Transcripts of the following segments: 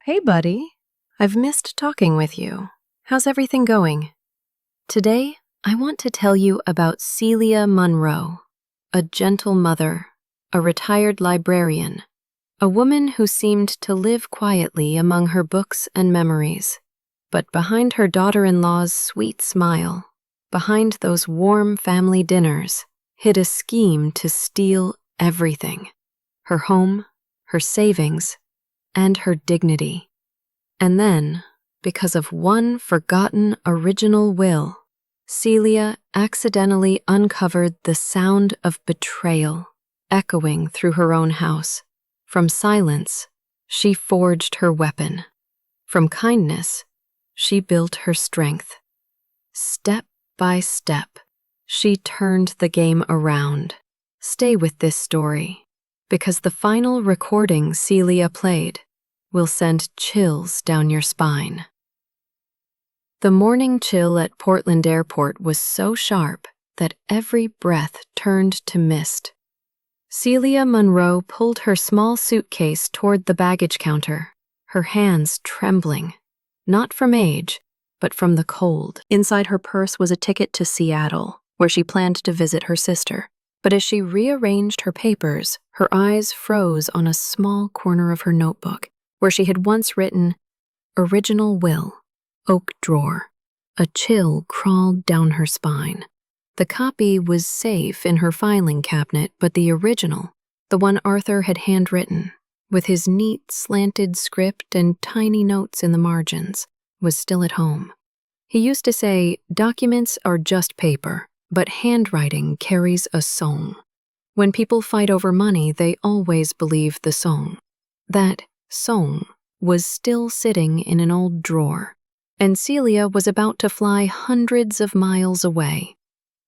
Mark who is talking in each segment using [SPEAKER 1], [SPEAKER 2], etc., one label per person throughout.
[SPEAKER 1] Hey, buddy. I've missed talking with you. How's everything going? Today, I want to tell you about Celia Monroe, a gentle mother, a retired librarian, a woman who seemed to live quietly among her books and memories. But behind her daughter-in-law's sweet smile, behind those warm family dinners, hid a scheme to steal everything: her home, her savings, and her dignity. And then, because of one forgotten original will, Celia accidentally uncovered the sound of betrayal echoing through her own house. From silence, she forged her weapon. From kindness, she built her strength. Step by step, she turned the game around. Stay with this story, because the final recording Celia played will send chills down your spine. The morning chill at Portland Airport was so sharp that every breath turned to mist. Celia Monroe pulled her small suitcase toward the baggage counter, her hands trembling, not from age, but from the cold. Inside her purse was a ticket to Seattle, where she planned to visit her sister. But as she rearranged her papers, her eyes froze on a small corner of her notebook, where she had once written, "Original Will, Oak Drawer." A chill crawled down her spine. The copy was safe in her filing cabinet, but the original, the one Arthur had handwritten, with his neat, slanted script and tiny notes in the margins, was still at home. He used to say, "Documents are just paper, but handwriting carries a song." When people fight over money, they always believe the song. That song was still sitting in an old drawer, and Celia was about to fly hundreds of miles away.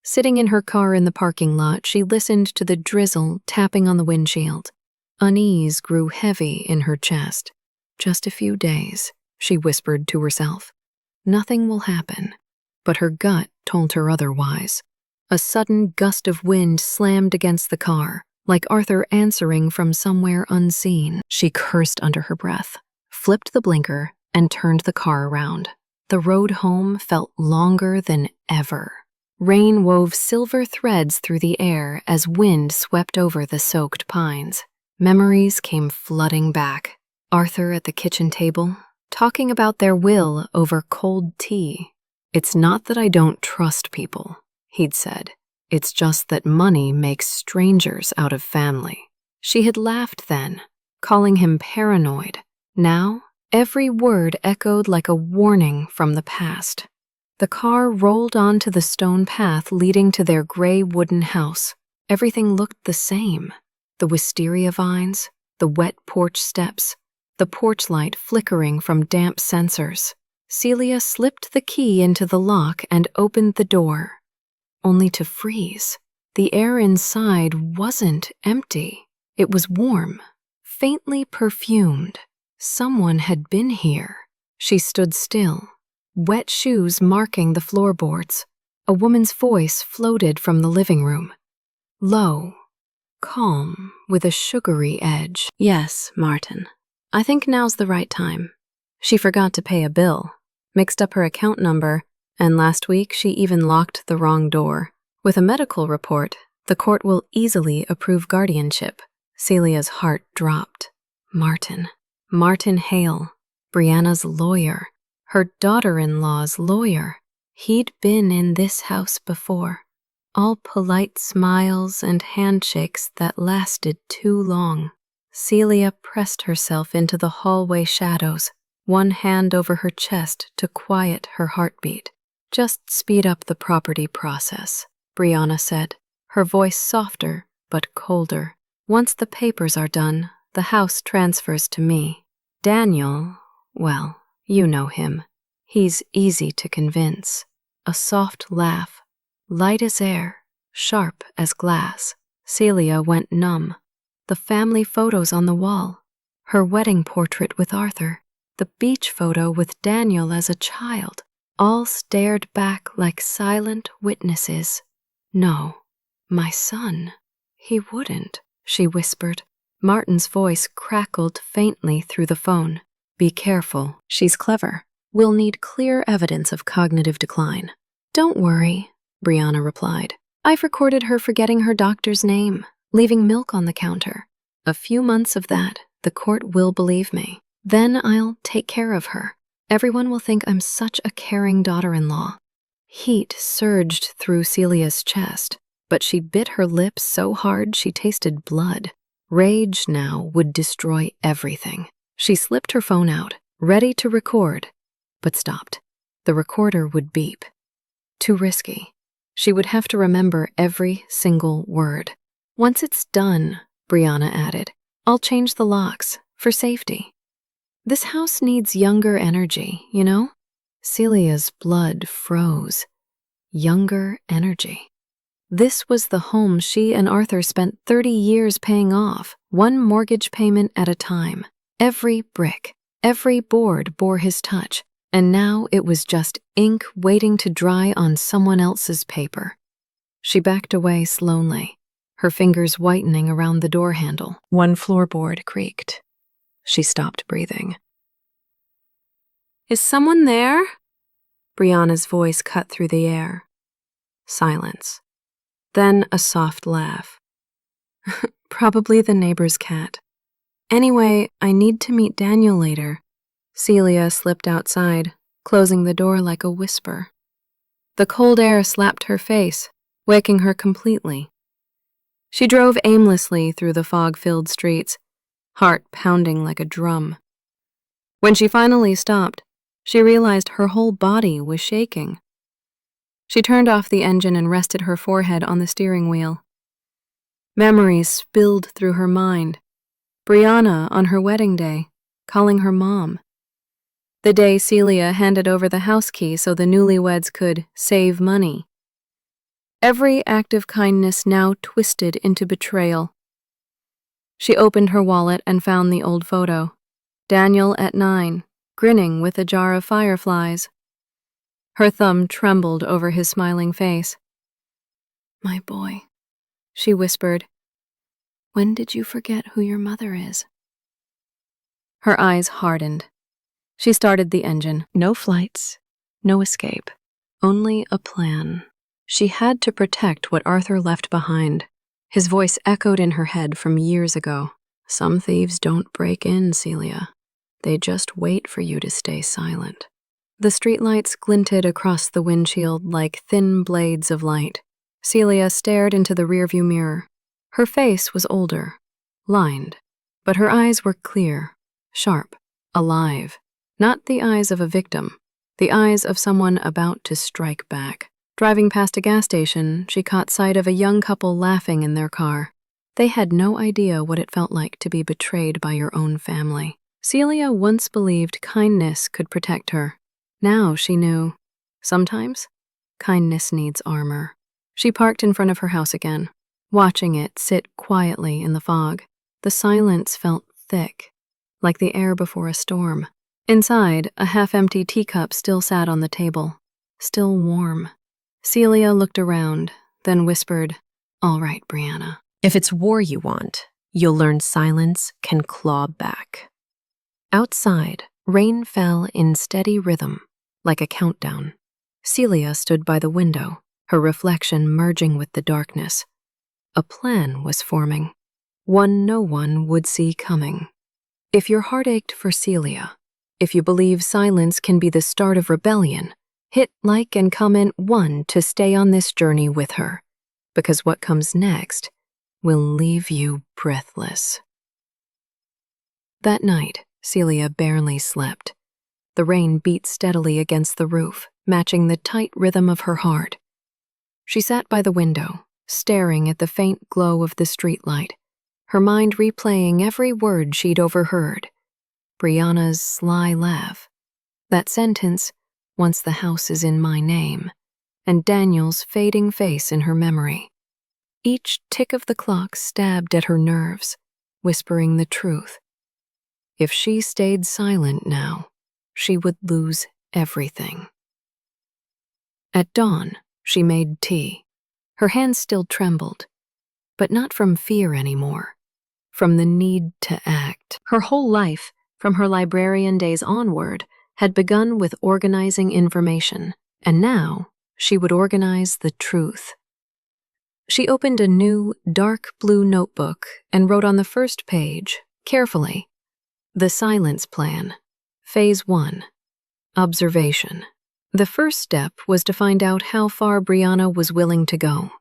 [SPEAKER 1] Sitting in her car in the parking lot, she listened to the drizzle tapping on the windshield. Unease grew heavy in her chest. "Just a few days," she whispered to herself. "Nothing will happen." But her gut told her otherwise. A sudden gust of wind slammed against the car, like Arthur answering from somewhere unseen. She cursed under her breath, flipped the blinker, and turned the car around. The road home felt longer than ever. Rain wove silver threads through the air as wind swept over the soaked pines. Memories came flooding back. Arthur at the kitchen table, talking about their will over cold tea. "It's not that I don't trust people," he'd said. "It's just that money makes strangers out of family." She had laughed then, calling him paranoid. Now, every word echoed like a warning from the past. The car rolled onto the stone path leading to their gray wooden house. Everything looked the same. The wisteria vines, the wet porch steps, the porch light flickering from damp sensors. Celia slipped the key into the lock and opened the door, only to freeze. The air inside wasn't empty. It was warm, faintly perfumed. Someone had been here. She stood still, wet shoes marking the floorboards. A woman's voice floated from the living room. Low, calm, with a sugary edge. "Yes, Martin. I think now's the right time." She forgot to pay a bill, mixed up her account number, and last week she even locked the wrong door. With a medical report, the court will easily approve guardianship. Celia's heart dropped. Martin Hale, Brianna's lawyer, her daughter-in-law's lawyer. He'd been in this house before. All polite smiles and handshakes that lasted too long. Celia pressed herself into the hallway shadows, one hand over her chest to quiet her heartbeat. "Just speed up the property process," Brianna said, her voice softer but colder. "Once the papers are done, the house transfers to me. Daniel, well, you know him. He's easy to convince." A soft laugh, light as air, sharp as glass. Celia went numb. The family photos on the wall, her wedding portrait with Arthur, the beach photo with Daniel as a child, all stared back like silent witnesses. "No, my son. He wouldn't," she whispered. Martin's voice crackled faintly through the phone. Be careful, she's clever. We'll need clear evidence of cognitive decline. Don't worry, Brianna replied. I've recorded her forgetting her doctor's name, leaving milk on the counter. A few months of that, the court will believe me. Then I'll take care of her. Everyone will think I'm such a caring daughter-in-law. Heat surged through Celia's chest, but she bit her lips so hard she tasted blood. Rage now would destroy everything. She slipped her phone out, ready to record, but stopped. The recorder would beep. Too risky. She would have to remember every single word. Once it's done, Brianna added, I'll change the locks, for safety. This house needs younger energy, you know? Celia's blood froze. Younger energy. This was the home she and Arthur spent 30 years paying off, one mortgage payment at a time. Every brick, every board bore his touch, and now it was just ink waiting to dry on someone else's paper. She backed away slowly, her fingers whitening around the door handle. One floorboard creaked. She stopped breathing. Is someone there? Brianna's voice cut through the air. Silence. Then a soft laugh. Probably the neighbor's cat. Anyway, I need to meet Daniel later. Celia slipped outside, closing the door like a whisper. The cold air slapped her face, waking her completely. She drove aimlessly through the fog-filled streets, heart pounding like a drum. When she finally stopped, she realized her whole body was shaking. She turned off the engine and rested her forehead on the steering wheel. Memories spilled through her mind. Brianna on her wedding day, calling her mom. The day Celia handed over the house key so the newlyweds could save money. Every act of kindness now twisted into betrayal. She opened her wallet and found the old photo. Daniel at 9, grinning with a jar of fireflies. Her thumb trembled over his smiling face. My boy, she whispered. When did you forget who your mother is? Her eyes hardened. She started the engine. No flights, no escape, only a plan. She had to protect what Arthur left behind. His voice echoed in her head from years ago. Some thieves don't break in, Celia. They just wait for you to stay silent. The streetlights glinted across the windshield like thin blades of light. Celia stared into the rearview mirror. Her face was older, lined, but her eyes were clear, sharp, alive. Not the eyes of a victim, the eyes of someone about to strike back. Driving past a gas station, she caught sight of a young couple laughing in their car. They had no idea what it felt like to be betrayed by your own family. Celia once believed kindness could protect her. Now she knew, sometimes, kindness needs armor. She parked in front of her house again, watching it sit quietly in the fog. The silence felt thick, like the air before a storm. Inside, a half-empty teacup still sat on the table, still warm. Celia looked around, then whispered, All right, Brianna. If it's war you want, you'll learn silence can claw back. Outside, rain fell in steady rhythm, like a countdown. Celia stood by the window, her reflection merging with the darkness. A plan was forming, one no one would see coming. If your heart ached for Celia, if you believe silence can be the start of rebellion, hit like and comment 1 to stay on this journey with her, because what comes next will leave you breathless. That night, Celia barely slept. The rain beat steadily against the roof, matching the tight rhythm of her heart. She sat by the window, staring at the faint glow of the streetlight, her mind replaying every word she'd overheard. Brianna's sly laugh. That sentence, once the house is in my name, and Daniel's fading face in her memory. Each tick of the clock stabbed at her nerves, whispering the truth. If she stayed silent now, she would lose everything. At dawn, she made tea. Her hands still trembled, but not from fear anymore, from the need to act. Her whole life, from her librarian days onward, had begun with organizing information, and now she would organize the truth. She opened a new, dark blue notebook and wrote on the first page, carefully, "The Silence Plan, Phase 1, Observation." The first step was to find out how far Brianna was willing to go.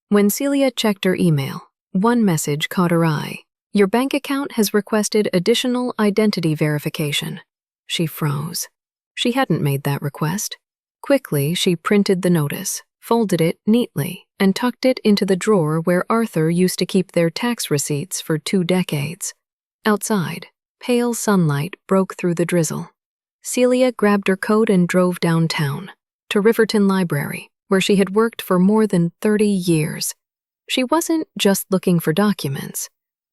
[SPEAKER 1] When Celia checked her email, one message caught her eye. "Your bank account has requested additional identity verification." She froze. She hadn't made that request. Quickly, she printed the notice, folded it neatly, and tucked it into the drawer where Arthur used to keep their tax receipts for 2 decades. Outside, pale sunlight broke through the drizzle. Celia grabbed her coat and drove downtown, to Riverton Library, where she had worked for more than 30 years. She wasn't just looking for documents.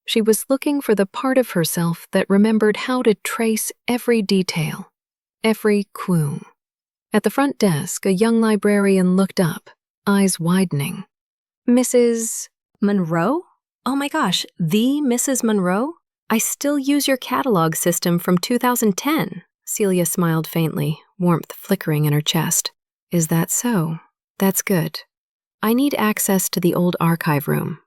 [SPEAKER 1] She was looking for the part of herself that remembered how to trace every detail, every clue. At the front desk, a young librarian looked up, eyes widening. "Mrs. Monroe? Oh my gosh, the Mrs. Monroe? I still use your catalog system from 2010. Celia smiled faintly, warmth flickering in her chest. "Is that so? That's good. I need access to the old archive room.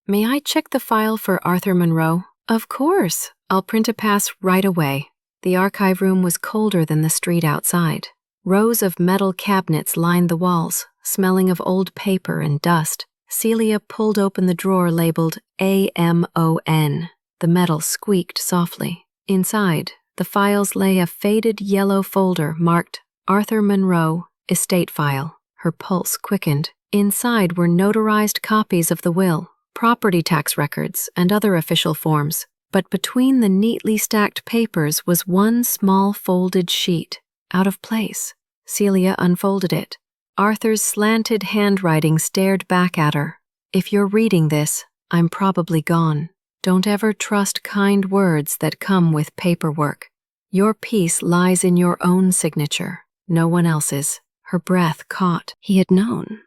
[SPEAKER 1] May I check the file for Arthur Monroe?" "Of course. I'll print a pass right away." The archive room was colder than the street outside. Rows of metal cabinets lined the walls, smelling of old paper and dust. Celia pulled open the drawer labeled AMON. The metal squeaked softly. Inside, the files lay a faded yellow folder marked Arthur Monroe, Estate File. Her pulse quickened. Inside were notarized copies of the will, property tax records, and other official forms. But between the neatly stacked papers was one small folded sheet, out of place. Celia unfolded it. Arthur's slanted handwriting stared back at her. "If you're reading this, I'm probably gone. Don't ever trust kind words that come with paperwork. Your peace lies in your own signature, no one else's." Her breath caught. He had known.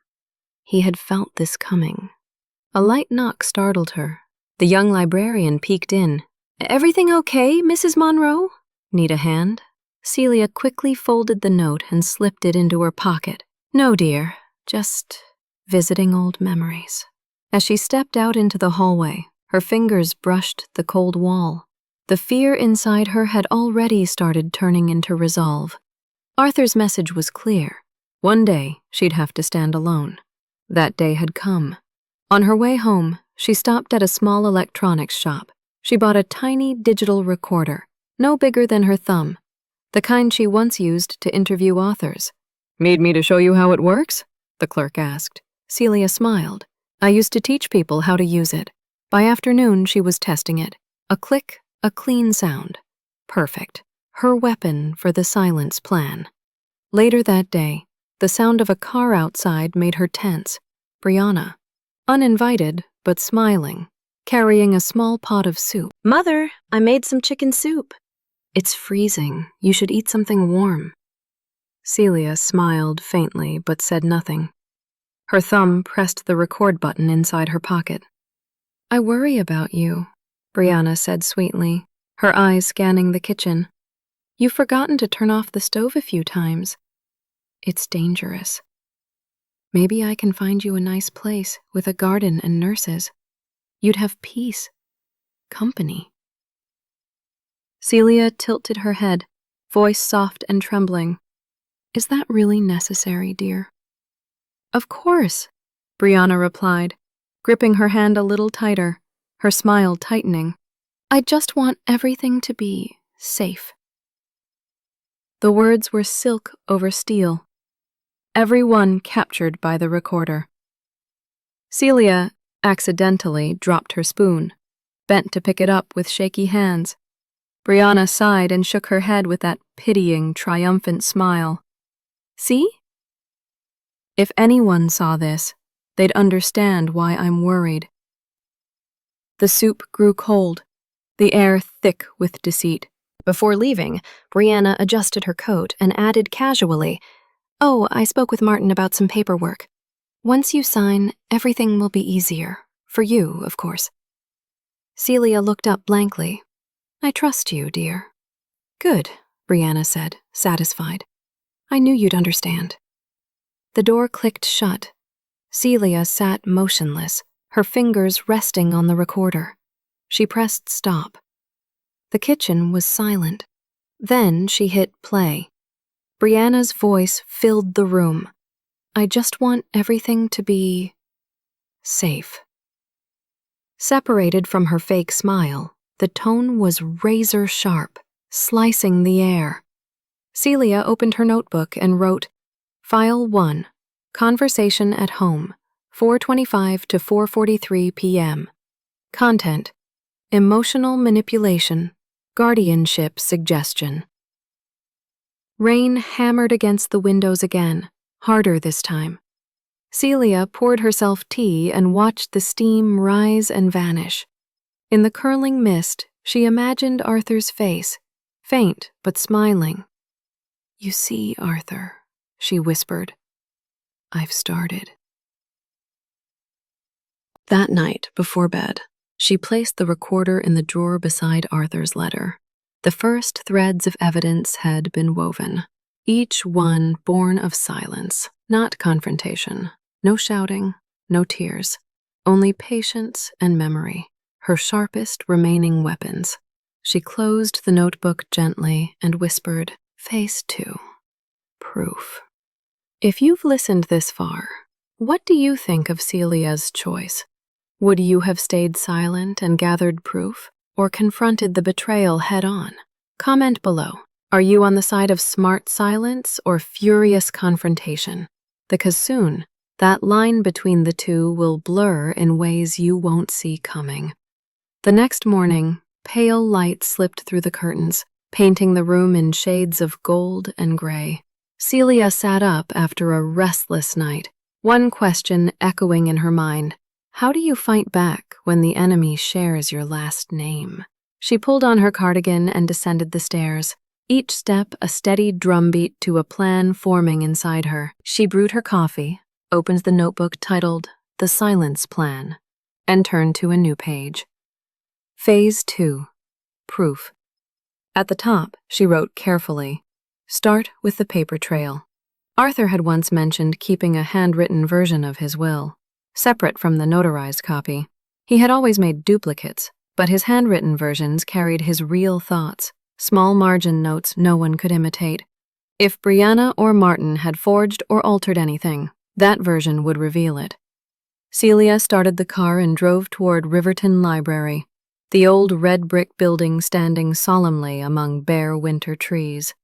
[SPEAKER 1] He had felt this coming. A light knock startled her. The young librarian peeked in. "Everything okay, Mrs. Monroe? Need a hand?" Celia quickly folded the note and slipped it into her pocket. "No, dear, just visiting old memories." As she stepped out into the hallway, her fingers brushed the cold wall. The fear inside her had already started turning into resolve. Arthur's message was clear. One day, she'd have to stand alone. That day had come. On her way home, she stopped at a small electronics shop. She bought a tiny digital recorder, no bigger than her thumb, the kind she once used to interview authors. "Need me to show you how it works?" the clerk asked. Celia smiled. "I used to teach people how to use it." By afternoon, she was testing it. A click, a clean sound. Perfect. Her weapon for the silence plan. Later that day, the sound of a car outside made her tense. Brianna, uninvited but smiling, carrying a small pot of soup. "Mother, I made some chicken soup." "It's freezing. You should eat something warm." Celia smiled faintly but said nothing. Her thumb pressed the record button inside her pocket. "I worry about you," Brianna said sweetly, her eyes scanning the kitchen. "You've forgotten to turn off the stove a few times. It's dangerous. Maybe I can find you a nice place with a garden and nurses. You'd have peace, company." Celia tilted her head, voice soft and trembling. "Is that really necessary, dear?" "Of course," Brianna replied, gripping her hand a little tighter, her smile tightening. "I just want everything to be safe." The words were silk over steel, every one captured by the recorder. Celia accidentally dropped her spoon, bent to pick it up with shaky hands. Brianna sighed and shook her head with that pitying, triumphant smile. "See? If anyone saw this, they'd understand why I'm worried." The soup grew cold, the air thick with deceit. Before leaving, Brianna adjusted her coat and added casually, "Oh, I spoke with Martin about some paperwork. Once you sign, everything will be easier. For you, of course." Celia looked up blankly. "I trust you, dear." Good, Brianna said, satisfied. I knew you'd understand. The door clicked shut. Celia sat motionless, her fingers resting on the recorder. She pressed stop. The kitchen was silent. Then she hit play. Brianna's voice filled the room. I just want everything to be safe. Separated from her fake smile, the tone was razor sharp, slicing the air. Celia opened her notebook and wrote, File 1, Conversation at Home, 4:25 to 4:43 p.m. Content, Emotional Manipulation, Guardianship Suggestion. Rain hammered against the windows again, harder this time. Celia poured herself tea and watched the steam rise and vanish. In the curling mist, she imagined Arthur's face, faint but smiling. You see, Arthur, she whispered, I've started. That night, before bed, she placed the recorder in the drawer beside Arthur's letter. The first threads of evidence had been woven, each one born of silence, not confrontation. No shouting, no tears, only patience and memory, her sharpest remaining weapons. She closed the notebook gently and whispered, Phase 2, proof. If you've listened this far, what do you think of Celia's choice? Would you have stayed silent and gathered proof, or confronted the betrayal head-on? Comment below. Are you on the side of smart silence or furious confrontation? Because soon, that line between the two will blur in ways you won't see coming. The next morning, pale light slipped through the curtains, painting the room in shades of gold and gray. Celia sat up after a restless night, one question echoing in her mind. How do you fight back when the enemy shares your last name? She pulled on her cardigan and descended the stairs, each step a steady drumbeat to a plan forming inside her. She brewed her coffee, opened the notebook titled The Silence Plan, and turned to a new page. Phase 2, proof. At the top, she wrote carefully, Start with the paper trail. Arthur had once mentioned keeping a handwritten version of his will, separate from the notarized copy. He had always made duplicates, but his handwritten versions carried his real thoughts, small margin notes no one could imitate. If Brianna or Martin had forged or altered anything, that version would reveal it. Celia started the car and drove toward Riverton Library, the old red brick building standing solemnly among bare winter trees.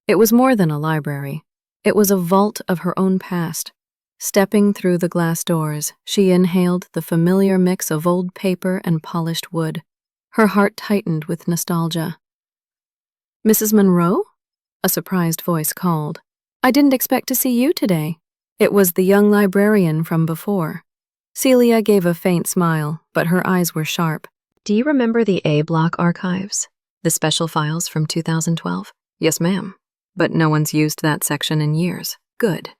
[SPEAKER 1] It was more than a library. It was a vault of her own past. Stepping through the glass doors, she inhaled the familiar mix of old paper and polished wood. Her heart tightened with nostalgia. Mrs. Monroe? A surprised voice called. I didn't expect to see you today. It was the young librarian from before. Celia gave a faint smile, but her eyes were sharp. Do you remember the A-Block archives? The special files from 2012? Yes, ma'am. But no one's used that section in years. Good.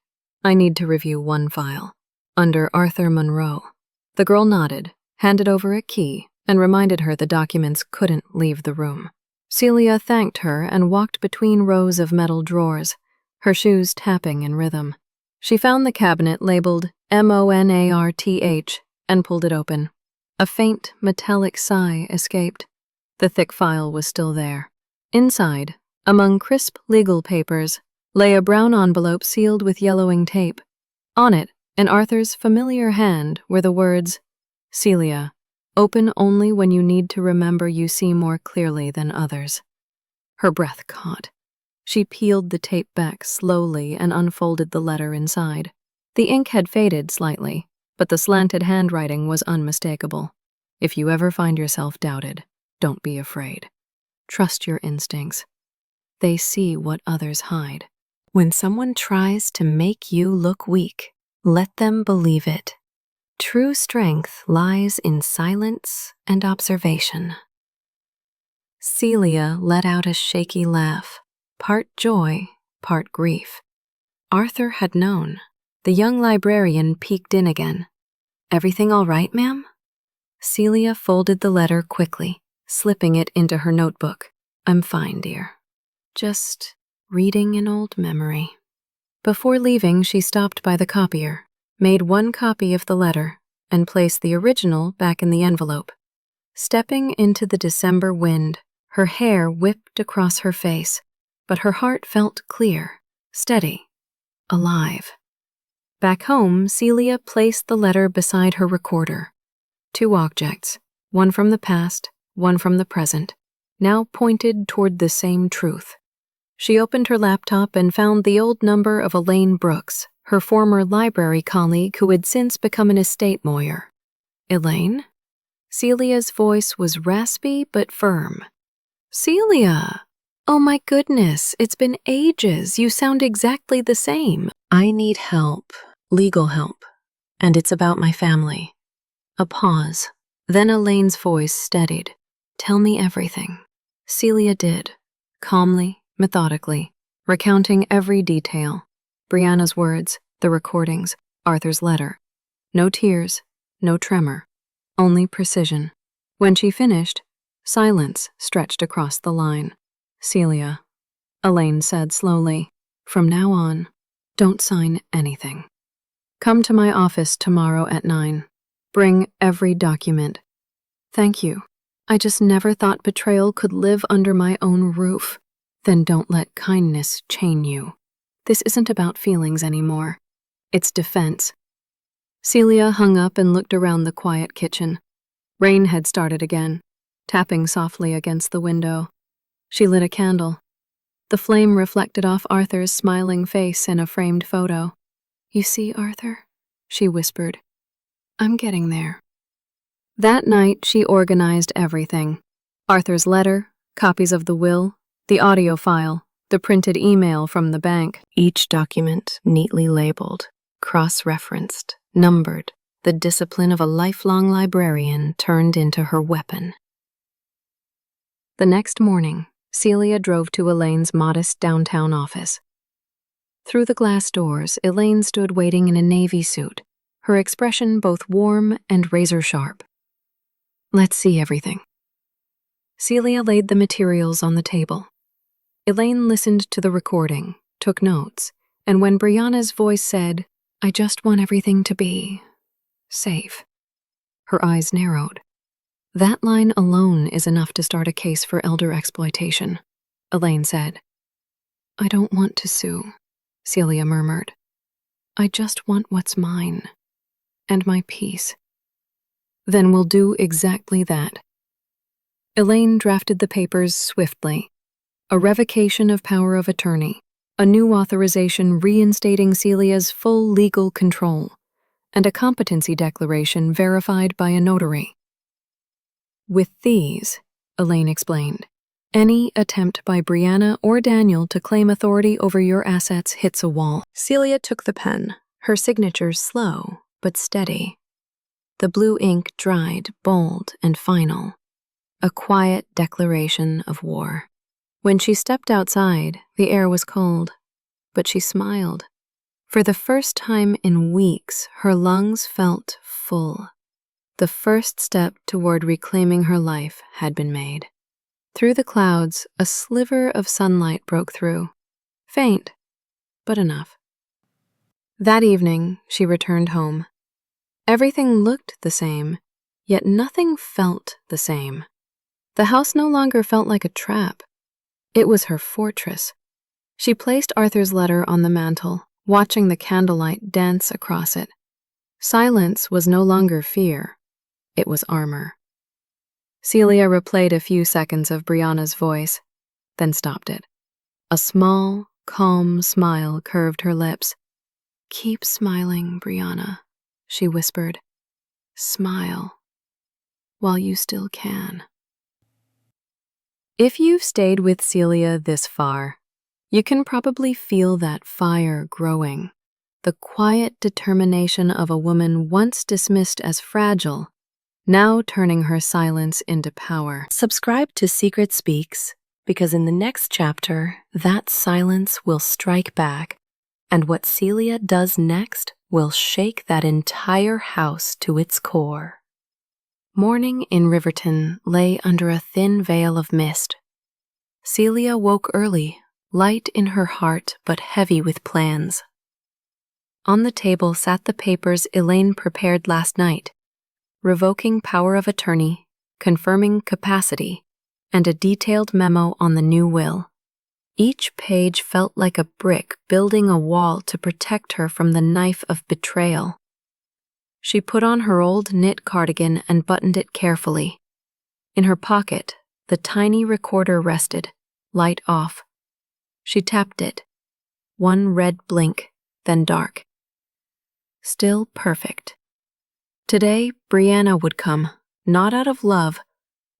[SPEAKER 1] I need to review one file. Under Arthur Monroe. The girl nodded, handed over a key, and reminded her the documents couldn't leave the room. Celia thanked her and walked between rows of metal drawers, her shoes tapping in rhythm. She found the cabinet labeled MONARTH and pulled it open. A faint, metallic sigh escaped. The thick file was still there. Inside, among crisp legal papers, lay a brown envelope sealed with yellowing tape. On it, in Arthur's familiar hand, were the words, Celia, open only when you need to remember you see more clearly than others. Her breath caught. She peeled the tape back slowly and unfolded the letter inside. The ink had faded slightly, but the slanted handwriting was unmistakable. If you ever find yourself doubted, don't be afraid. Trust your instincts. They see what others hide. When someone tries to make you look weak, let them believe it. True strength lies in silence and observation. Celia let out a shaky laugh, part joy, part grief. Arthur had known. The young librarian peeked in again. Everything all right, ma'am? Celia folded the letter quickly, slipping it into her notebook. I'm fine, dear. just reading an old memory. Before leaving, she stopped by the copier, made one copy of the letter, and placed the original back in the envelope. Stepping into the December wind, her hair whipped across her face, but her heart felt clear, steady, alive. Back home, Celia placed the letter beside her recorder. Two objects, one from the past, one from the present, now pointed toward the same truth. She opened her laptop and found the old number of Elaine Brooks, her former library colleague who had since become an estate lawyer. Elaine? Celia's voice was raspy but firm. Celia! Oh my goodness, it's been ages. You sound exactly the same. I need help, legal help, and it's about my family. A pause. Then Elaine's voice steadied. Tell me everything. Celia did, calmly, methodically, recounting every detail. Brianna's words, the recordings, Arthur's letter. No tears, no tremor, only precision. When she finished, silence stretched across the line. Celia, Elaine said slowly, from now on, don't sign anything. Come to my office tomorrow at 9. Bring every document. Thank you. I just never thought betrayal could live under my own roof. Then don't let kindness chain you. This isn't about feelings anymore. It's defense. Celia hung up and looked around the quiet kitchen. Rain had started again, tapping softly against the window. She lit a candle. The flame reflected off Arthur's smiling face in a framed photo. You see, Arthur? She whispered. I'm getting there. That night, she organized everything. Arthur's letter, copies of the will, the audio file, the printed email from the bank. Each document neatly labeled, cross-referenced, numbered, the discipline of a lifelong librarian turned into her weapon. The next morning, Celia drove to Elaine's modest downtown office. Through the glass doors, Elaine stood waiting in a navy suit, her expression both warm and razor-sharp. Let's see everything. Celia laid the materials on the table. Elaine listened to the recording, took notes, and when Brianna's voice said, I just want everything to be safe, her eyes narrowed. That line alone is enough to start a case for elder exploitation, Elaine said. I don't want to sue, Celia murmured. I just want what's mine, and my peace. Then we'll do exactly that. Elaine drafted the papers swiftly. A revocation of power of attorney, a new authorization reinstating Celia's full legal control, and a competency declaration verified by a notary. With these, Elaine explained, any attempt by Brianna or Daniel to claim authority over your assets hits a wall. Celia took the pen, her signature slow but steady. The blue ink dried, bold and final, a quiet declaration of war. When she stepped outside, the air was cold, but she smiled. For the first time in weeks, her lungs felt full. The first step toward reclaiming her life had been made. Through the clouds, a sliver of sunlight broke through. Faint, but enough. That evening, she returned home. Everything looked the same, yet nothing felt the same. The house no longer felt like a trap. It was her fortress. She placed Arthur's letter on the mantel, watching the candlelight dance across it. Silence was no longer fear. It was armor. Celia replayed a few seconds of Brianna's voice, then stopped it. A small, calm smile curved her lips. Keep smiling, Brianna, she whispered. Smile, while you still can. If you've stayed with Celia this far, you can probably feel that fire growing, the quiet determination of a woman once dismissed as fragile, now turning her silence into power. Subscribe to Secret Speaks, because in the next chapter, that silence will strike back, and what Celia does next will shake that entire house to its core. Morning in Riverton lay under a thin veil of mist. Celia woke early, light in her heart but heavy with plans. On the table sat the papers Elaine prepared last night, revoking power of attorney, confirming capacity, and a detailed memo on the new will. Each page felt like a brick building a wall to protect her from the knife of betrayal. She put on her old knit cardigan and buttoned it carefully. In her pocket, the tiny recorder rested, light off. She tapped it. One red blink, then dark. Still perfect. Today, Brianna would come, not out of love,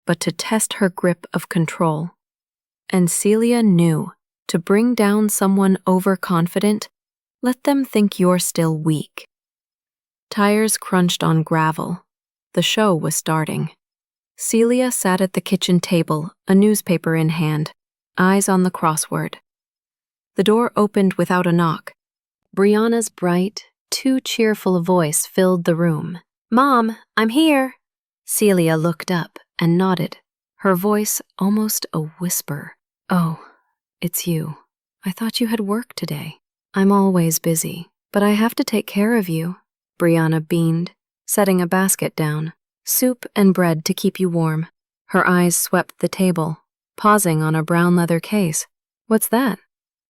[SPEAKER 1] but to test her grip of control. And Celia knew, to bring down someone overconfident, let them think you're still weak. Tires crunched on gravel. The show was starting. Celia sat at the kitchen table, a newspaper in hand, eyes on the crossword. The door opened without a knock. Brianna's bright, too cheerful voice filled the room. "Mom, I'm here." Celia looked up and nodded, her voice almost a whisper. "Oh, it's you. I thought you had work today." "I'm always busy, but I have to take care of you," Brianna beamed, setting a basket down. "Soup and bread to keep you warm." Her eyes swept the table, pausing on a brown leather case. "What's that?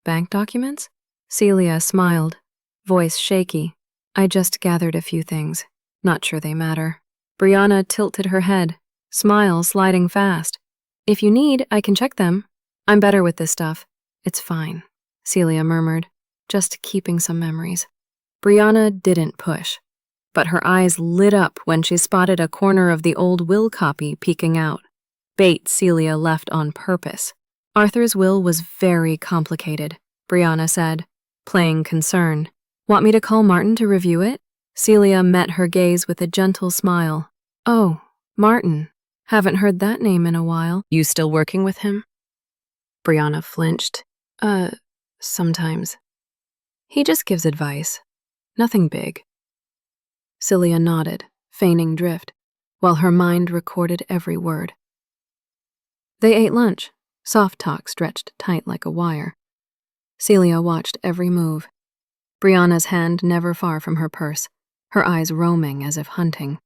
[SPEAKER 1] Bank documents?" Celia smiled, voice shaky. "I just gathered a few things. Not sure they matter." Brianna tilted her head, smile sliding fast. "If you need, I can check them. I'm better with this stuff." "It's fine," Celia murmured, "just keeping some memories." Brianna didn't push, but her eyes lit up when she spotted a corner of the old will copy peeking out. Bait Celia left on purpose. "Arthur's will was very complicated," Brianna said, playing concern. "Want me to call Martin to review it?" Celia met her gaze with a gentle smile. "Oh, Martin. Haven't heard that name in a while." "You still working with him?" Brianna flinched. Sometimes. He just gives advice. Nothing big." Celia nodded, feigning drift, while her mind recorded every word. They ate lunch, soft talk stretched tight like a wire. Celia watched every move. Brianna's hand never far from her purse, her eyes roaming as if hunting.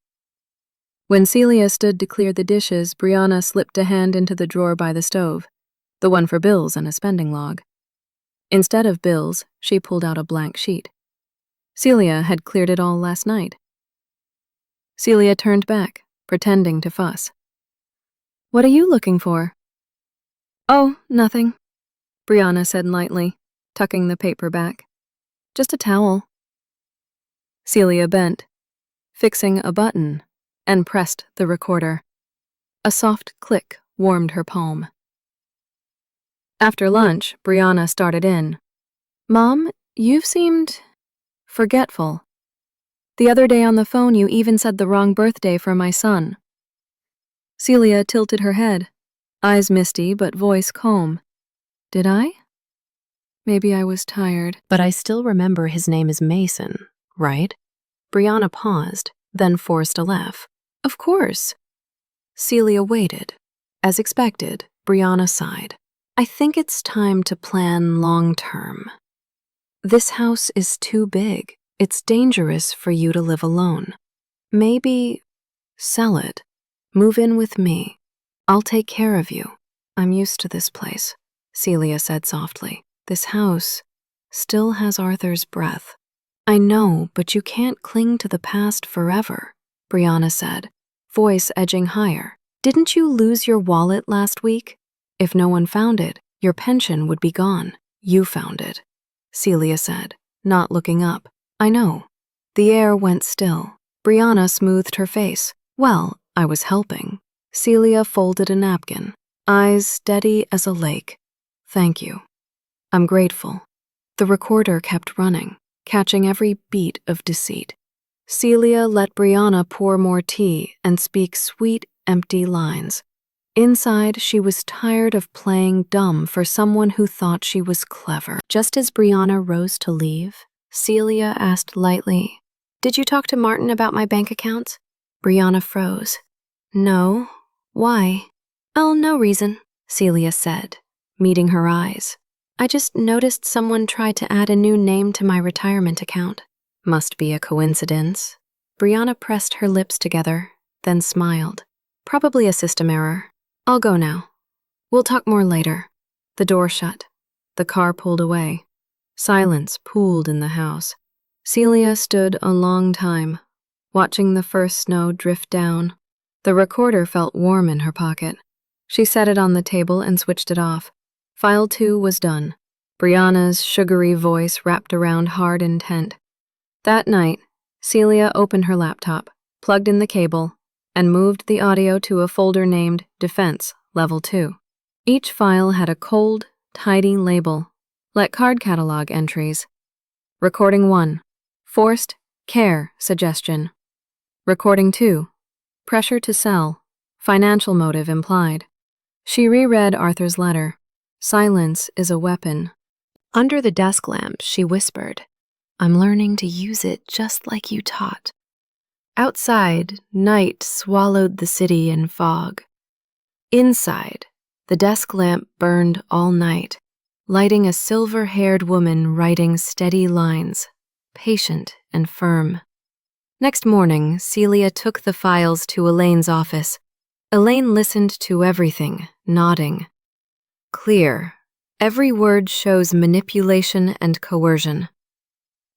[SPEAKER 1] When Celia stood to clear the dishes, Brianna slipped a hand into the drawer by the stove, the one for bills and a spending log. Instead of bills, she pulled out a blank sheet. Celia had cleared it all last night. Celia turned back, pretending to fuss. "What are you looking for?" "Oh, nothing," Brianna said lightly, tucking the paper back. "Just a towel." Celia bent, fixing a button, and pressed the recorder. A soft click warmed her palm. After lunch, Brianna started in. "Mom, you've seemed forgetful. The other day on the phone you even said the wrong birthday for my son." Celia tilted her head, eyes misty but voice calm. "Did I? Maybe I was tired." "But I still remember his name is Mason, right?" Brianna paused, then forced a laugh. "Of course." Celia waited. As expected, Brianna sighed. "I think it's time to plan long-term. This house is too big. It's dangerous for you to live alone. Maybe sell it. Move in with me. I'll take care of you. I'm used to this place," Celia said softly. "This house still has Arthur's breath." "I know, but you can't cling to the past forever," Brianna said, voice edging higher. "Didn't you lose your wallet last week? If no one found it, your pension would be gone. You found it," Celia said, not looking up. "I know." The air went still. Brianna smoothed her face. "Well, I was helping." Celia folded a napkin, eyes steady as a lake. "Thank you. I'm grateful." The recorder kept running, catching every beat of deceit. Celia let Brianna pour more tea and speak sweet, empty lines. Inside, she was tired of playing dumb for someone who thought she was clever. Just as Brianna rose to leave, Celia asked lightly, "Did you talk to Martin about my bank accounts?" Brianna froze. "No. Why?" "Oh, no reason," Celia said, meeting her eyes. I just noticed someone tried to add a new name to my retirement account. Must be a coincidence. Brianna pressed her lips together, then smiled. Probably a system error. I'll go now. We'll talk more later. The door shut. The car pulled away. Silence pooled in the house. Celia stood a long time, watching the first snow drift down. The recorder felt warm in her pocket. She set it on the table and switched it off. File 2 was done. Brianna's sugary voice wrapped around hard intent. That night, Celia opened her laptop, plugged in the cable, and moved the audio to a folder named Defense Level 2. Each file had a cold, tidy label, like card catalog entries. Recording 1, Forced Care Suggestion. Recording 2, Pressure to Sell, Financial Motive Implied. She reread Arthur's letter. Silence is a weapon. Under the desk lamp, she whispered, I'm learning to use it just like you taught. Outside, night swallowed the city in fog. Inside, the desk lamp burned all night, lighting a silver-haired woman writing steady lines, patient and firm. Next morning, Celia took the files to Elaine's office. Elaine listened to everything, nodding. Clear. Every word shows manipulation and coercion.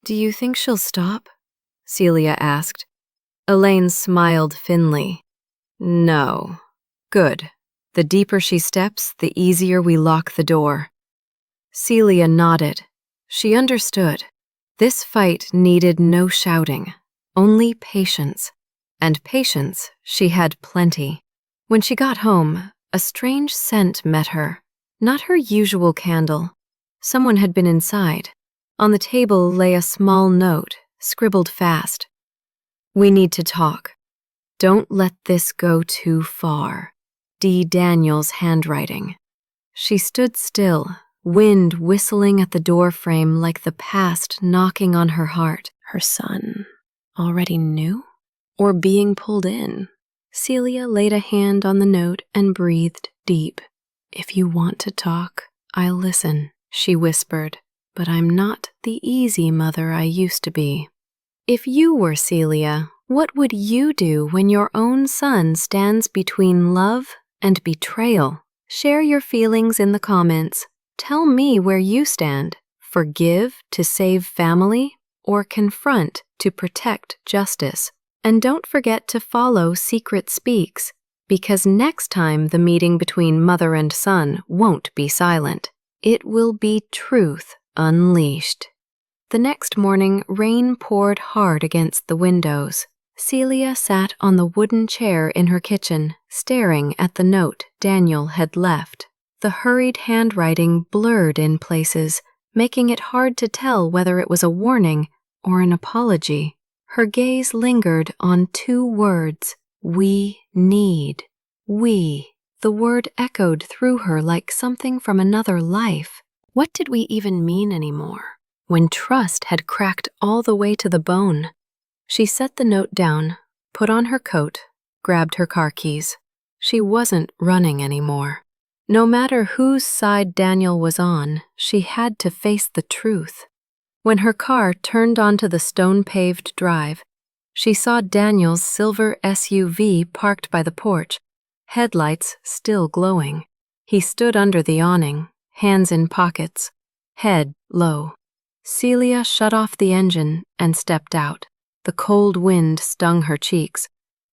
[SPEAKER 1] Do you think she'll stop? Celia asked. Elaine smiled thinly. No. Good. The deeper she steps, the easier we lock the door. Celia nodded. She understood. This fight needed no shouting, only patience. And patience she had plenty. When she got home, a strange scent met her. Not her usual candle. Someone had been inside. On the table lay a small note, scribbled fast. We need to talk. Don't let this go too far. D. Daniel's handwriting. She stood still, wind whistling at the doorframe like the past knocking on her heart. Her son already knew? Or being pulled in? Celia laid a hand on the note and breathed deep. If you want to talk, I'll listen, she whispered. But I'm not the easy mother I used to be. If you were Celia, what would you do when your own son stands between love and betrayal? Share your feelings in the comments. Tell me where you stand. Forgive to save family or confront to protect justice. And don't forget to follow Secret Speaks, because next time the meeting between mother and son won't be silent. It will be truth unleashed. The next morning, rain poured hard against the windows. Celia sat on the wooden chair in her kitchen, staring at the note Daniel had left. The hurried handwriting blurred in places, making it hard to tell whether it was a warning or an apology. Her gaze lingered on 2 words, we need. We. The word echoed through her like something from another life. What did we even mean anymore, when trust had cracked all the way to the bone? She set the note down, put on her coat, grabbed her car keys. She wasn't running anymore. No matter whose side Daniel was on, she had to face the truth. When her car turned onto the stone-paved drive, she saw Daniel's silver SUV parked by the porch, headlights still glowing. He stood under the awning, hands in pockets, head low. Celia shut off the engine and stepped out. The cold wind stung her cheeks,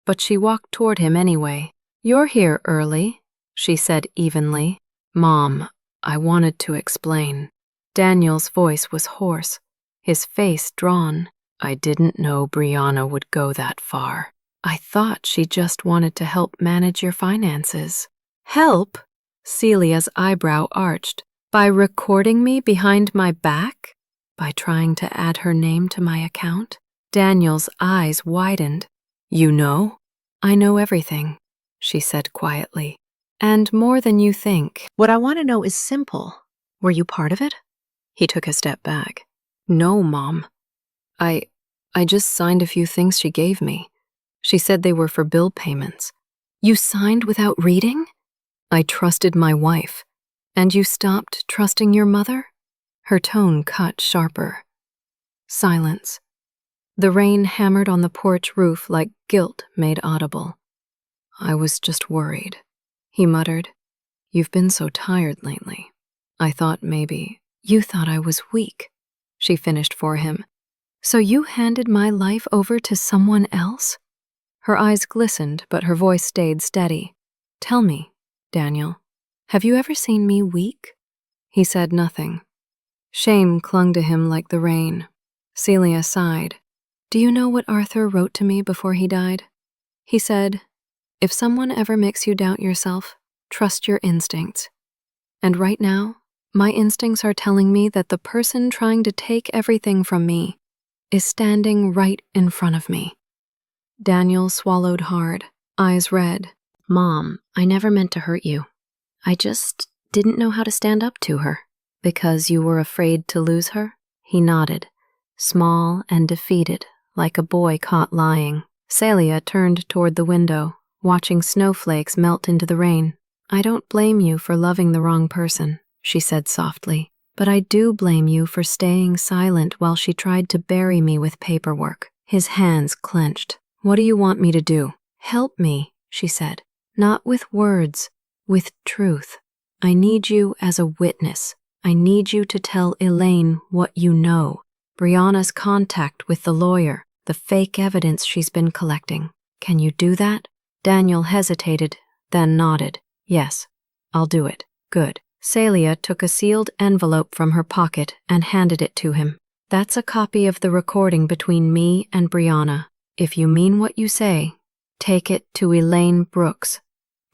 [SPEAKER 1] but she walked toward him anyway. You're here early, she said evenly. Mom, I wanted to explain. Daniel's voice was hoarse, his face drawn. I didn't know Brianna would go that far. I thought she just wanted to help manage your finances. Help? Celia's eyebrow arched. By recording me behind my back? By trying to add her name to my account? Daniel's eyes widened. You know? I know everything, she said quietly. And more than you think. What I want to know is simple. Were you part of it? He took a step back. No, Mom. I just signed a few things she gave me. She said they were for bill payments. You signed without reading? I trusted my wife. And you stopped trusting your mother? Her tone cut sharper. Silence. The rain hammered on the porch roof like guilt made audible. I was just worried, he muttered. You've been so tired lately. I thought maybe you thought I was weak, she finished for him. So you handed my life over to someone else? Her eyes glistened, but her voice stayed steady. Tell me, Daniel, have you ever seen me weak? He said nothing. Shame clung to him like the rain. Celia sighed. Do you know what Arthur wrote to me before he died? He said, if someone ever makes you doubt yourself, trust your instincts. And right now, my instincts are telling me that the person trying to take everything from me is standing right in front of me. Daniel swallowed hard, eyes red. Mom, I never meant to hurt you. I just didn't know how to stand up to her. Because you were afraid to lose her? He nodded, small and defeated, like a boy caught lying. Celia turned toward the window, watching snowflakes melt into the rain. I don't blame you for loving the wrong person, she said softly, but I do blame you for staying silent while she tried to bury me with paperwork. His hands clenched. What do you want me to do? Help me, she said. Not with words, with truth. I need you as a witness. I need you to tell Elaine what you know. Brianna's contact with the lawyer, the fake evidence she's been collecting. Can you do that? Daniel hesitated, then nodded. Yes, I'll do it. Good. Celia took a sealed envelope from her pocket and handed it to him. That's a copy of the recording between me and Brianna. If you mean what you say, take it to Elaine Brooks.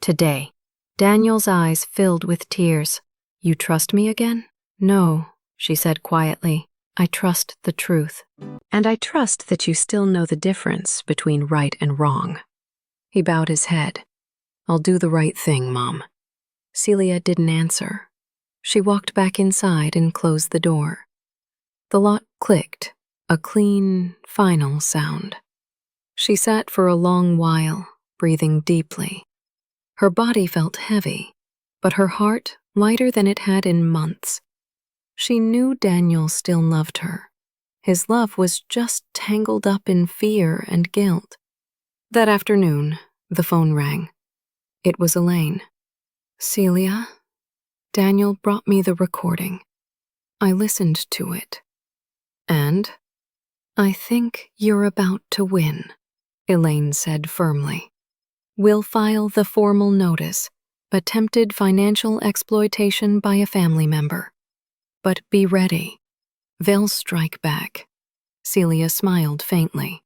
[SPEAKER 1] Today. Daniel's eyes filled with tears. You trust me again? No, she said quietly. I trust the truth. And I trust that you still know the difference between right and wrong. He bowed his head. I'll do the right thing, Mom. Celia didn't answer. She walked back inside and closed the door. The lock clicked, a clean, final sound. She sat for a long while, breathing deeply. Her body felt heavy, but her heart lighter than it had in months. She knew Daniel still loved her. His love was just tangled up in fear and guilt. That afternoon, the phone rang. It was Elaine. Celia, Daniel brought me the recording. I listened to it. And I think you're about to win, Elaine said firmly. We'll file the formal notice, attempted financial exploitation by a family member. But be ready. They'll strike back. Celia smiled faintly.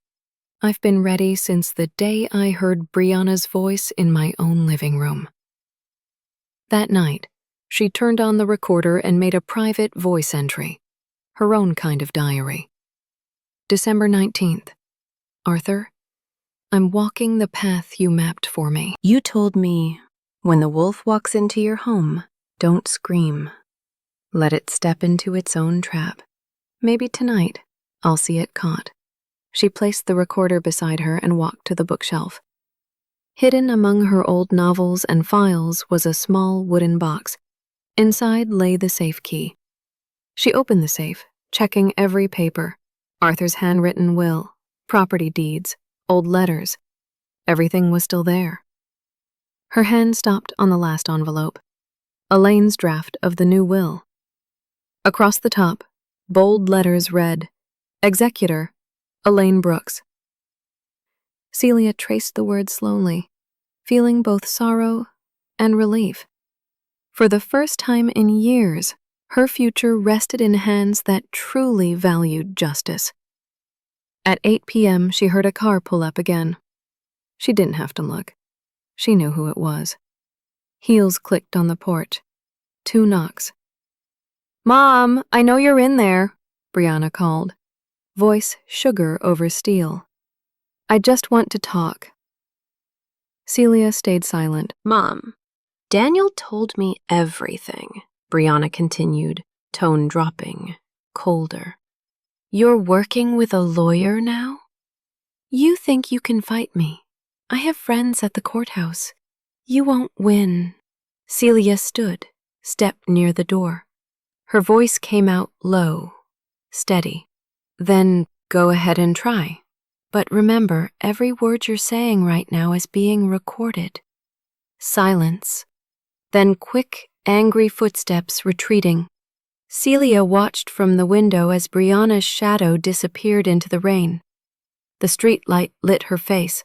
[SPEAKER 1] I've been ready since the day I heard Brianna's voice in my own living room. That night, she turned on the recorder and made a private voice entry, her own kind of diary. December 19th. Arthur, I'm walking the path you mapped for me. You told me, when the wolf walks into your home, don't scream. Let it step into its own trap. Maybe tonight, I'll see it caught. She placed the recorder beside her and walked to the bookshelf. Hidden among her old novels and files was a small wooden box. Inside lay the safe key. She opened the safe, checking every paper. Arthur's handwritten will, property deeds, old letters. Everything was still there. Her hand stopped on the last envelope. Elaine's draft of the new will. Across the top, bold letters read, Executor, Elaine Brooks. Celia traced the words slowly, feeling both sorrow and relief. For the first time in years, her future rested in hands that truly valued justice. At 8 p.m., she heard a car pull up again. She didn't have to look. She knew who it was. Heels clicked on the porch. 2 knocks. Mom, I know you're in there, Brianna called. Voice sugar over steel. I just want to talk. Celia stayed silent. Mom, Daniel told me everything, Brianna continued, tone dropping, colder. You're working with a lawyer now? You think you can fight me. I have friends at the courthouse. You won't win. Celia stood, stepped near the door. Her voice came out low, steady. Then go ahead and try. But remember, every word you're saying right now is being recorded. Silence. Then quick, angry footsteps retreating. Celia watched from the window as Brianna's shadow disappeared into the rain. The streetlight lit her face,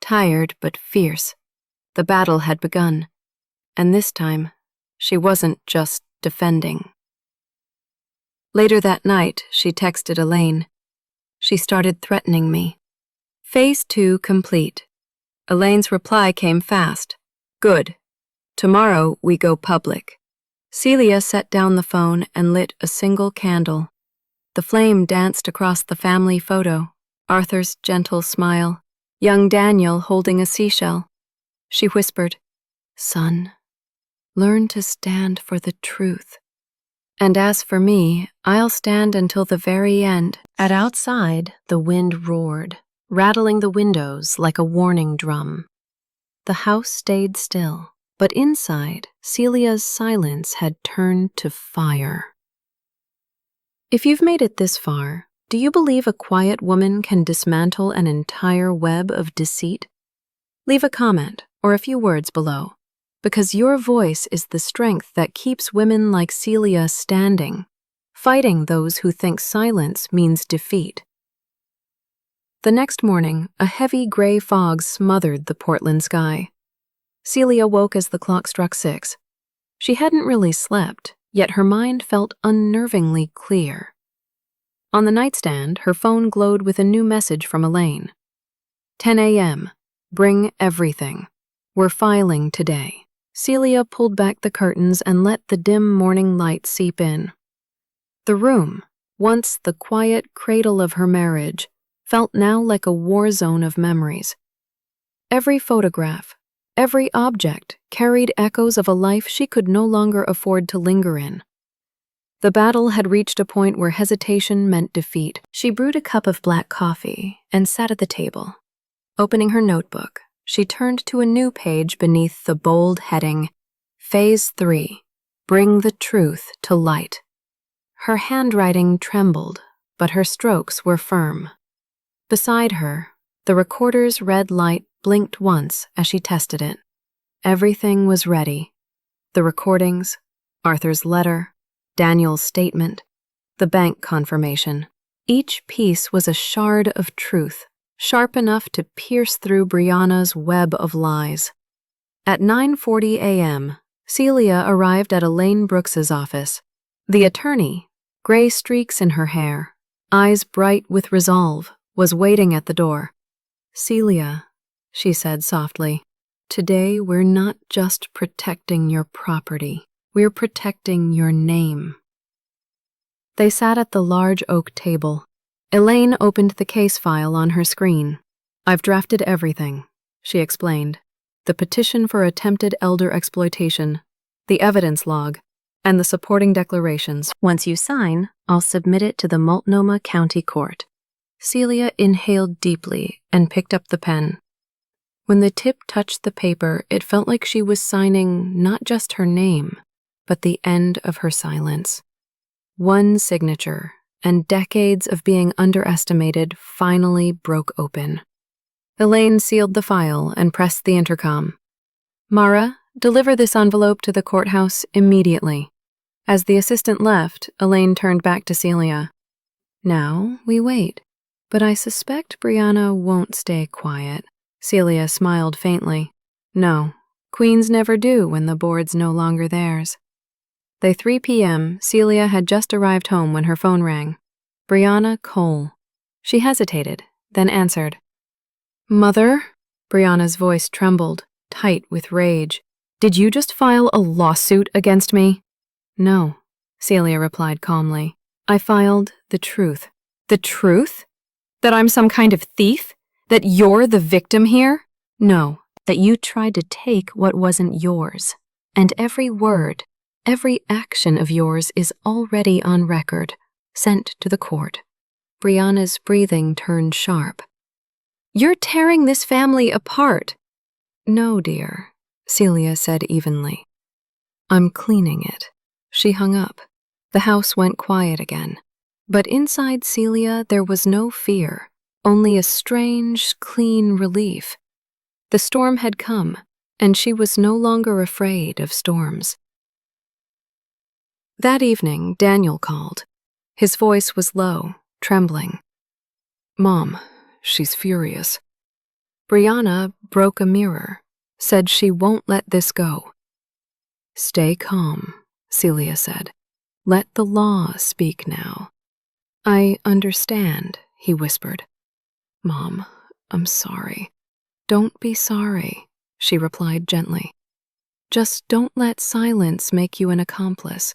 [SPEAKER 1] tired but fierce. The battle had begun, and this time, she wasn't just defending. Later that night, she texted Elaine. She started threatening me. Phase 2 complete. Elaine's reply came fast. Good. Tomorrow we go public. Celia set down the phone and lit a single candle. The flame danced across the family photo, Arthur's gentle smile, young Daniel holding a seashell. She whispered, "Son, learn to stand for the truth. And as for me, I'll stand until the very end." At outside, the wind roared, rattling the windows like a warning drum. The house stayed still, but inside, Celia's silence had turned to fire. If you've made it this far, do you believe a quiet woman can dismantle an entire web of deceit? Leave a comment or a few words below, because your voice is the strength that keeps women like Celia standing, fighting those who think silence means defeat. The next morning, a heavy gray fog smothered the Portland sky. Celia woke as the clock struck 6. She hadn't really slept, yet her mind felt unnervingly clear. On the nightstand, her phone glowed with a new message from Elaine. 10 a.m. Bring everything. We're filing today. Celia pulled back the curtains and let the dim morning light seep in. The room, once the quiet cradle of her marriage, felt now like a war zone of memories. Every photograph, every object carried echoes of a life she could no longer afford to linger in. The battle had reached a point where hesitation meant defeat. She brewed a cup of black coffee and sat at the table. Opening her notebook, she turned to a new page beneath the bold heading, Phase 3, Bring the Truth to Light. Her handwriting trembled, but her strokes were firm. Beside her, the recorder's red light blinked once as she tested it. Everything was ready. The recordings, Arthur's letter, Daniel's statement, the bank confirmation. Each piece was a shard of truth, sharp enough to pierce through Brianna's web of lies. At 9:40 a.m., Celia arrived at Elaine Brooks's office. The attorney, gray streaks in her hair, eyes bright with resolve, was waiting at the door. "Celia," she said softly, "today we're not just protecting your property. We're protecting your name." They sat at the large oak table. Elaine opened the case file on her screen. "I've drafted everything," she explained. "The petition for attempted elder exploitation, the evidence log, and the supporting declarations. Once you sign, I'll submit it to the Multnomah County Court." Celia inhaled deeply and picked up the pen. When the tip touched the paper, it felt like she was signing not just her name, but the end of her silence. One signature, and decades of being underestimated finally broke open. Elaine sealed the file and pressed the intercom. "Mara, deliver this envelope to the courthouse immediately." As the assistant left, Elaine turned back to Celia. "Now we wait. But I suspect Brianna won't stay quiet." Celia smiled faintly. "No, queens never do when the board's no longer theirs." By 3 p.m., Celia had just arrived home when her phone rang. Brianna Cole. She hesitated, then answered. "Mother?" Brianna's voice trembled, tight with rage. "Did you just file a lawsuit against me?" "No," Celia replied calmly. "I filed the truth." "The truth? That I'm some kind of thief? That you're the victim here?" "No, that you tried to take what wasn't yours. And every word, every action of yours is already on record, sent to the court." Brianna's breathing turned sharp. "You're tearing this family apart." "No, dear," Celia said evenly. I'm cleaning it." She hung up. The house went quiet again. But inside Celia there was no fear, only a strange, clean relief. The storm had come, and she was no longer afraid of storms. That evening, Daniel called. His voice was low, trembling. "Mom, she's furious. Brianna broke a mirror, said she won't let this go." "Stay calm," Celia said. "Let the law speak now." "I understand," he whispered. "Mom, I'm sorry." "Don't be sorry," she replied gently. "Just don't let silence make you an accomplice."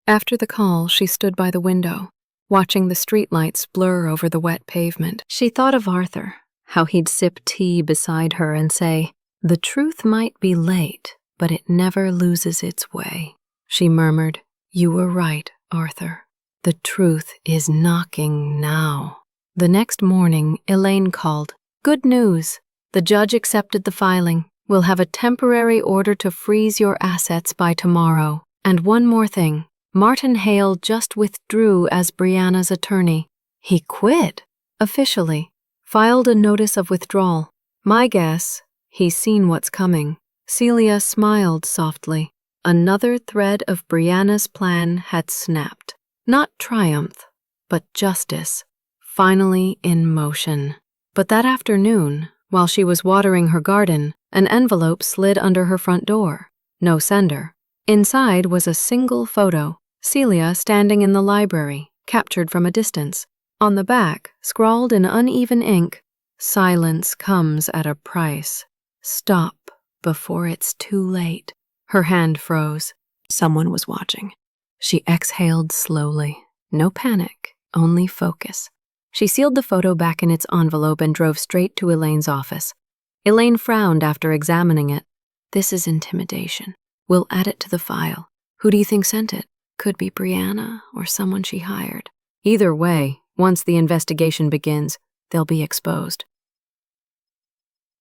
[SPEAKER 1] After the call, she stood by the window, watching the streetlights blur over the wet pavement. She thought of Arthur, how he'd sip tea beside her and say, "The truth might be late, but it never loses its way." She murmured, "You were right, Arthur. The truth is knocking now." The next morning, Elaine called. "Good news. The judge accepted the filing. We'll have a temporary order to freeze your assets by tomorrow. And one more thing. Martin Hale just withdrew as Brianna's attorney. He quit, officially. Filed a notice of withdrawal. My guess, he's seen what's coming." Celia smiled softly. Another thread of Brianna's plan had snapped. Not triumph, but justice, finally in motion. But that afternoon, while she was watering her garden, an envelope slid under her front door. No sender. Inside was a single photo, Celia standing in the library, captured from a distance. On the back, scrawled in uneven ink, "Silence comes at a price. Stop before it's too late." Her hand froze. Someone was watching. She exhaled slowly. No panic, only focus. She sealed the photo back in its envelope and drove straight to Elaine's office. Elaine frowned after examining it. "This is intimidation. We'll add it to the file. Who do you think sent it? Could be Brianna or someone she hired. Either way, once the investigation begins, they'll be exposed."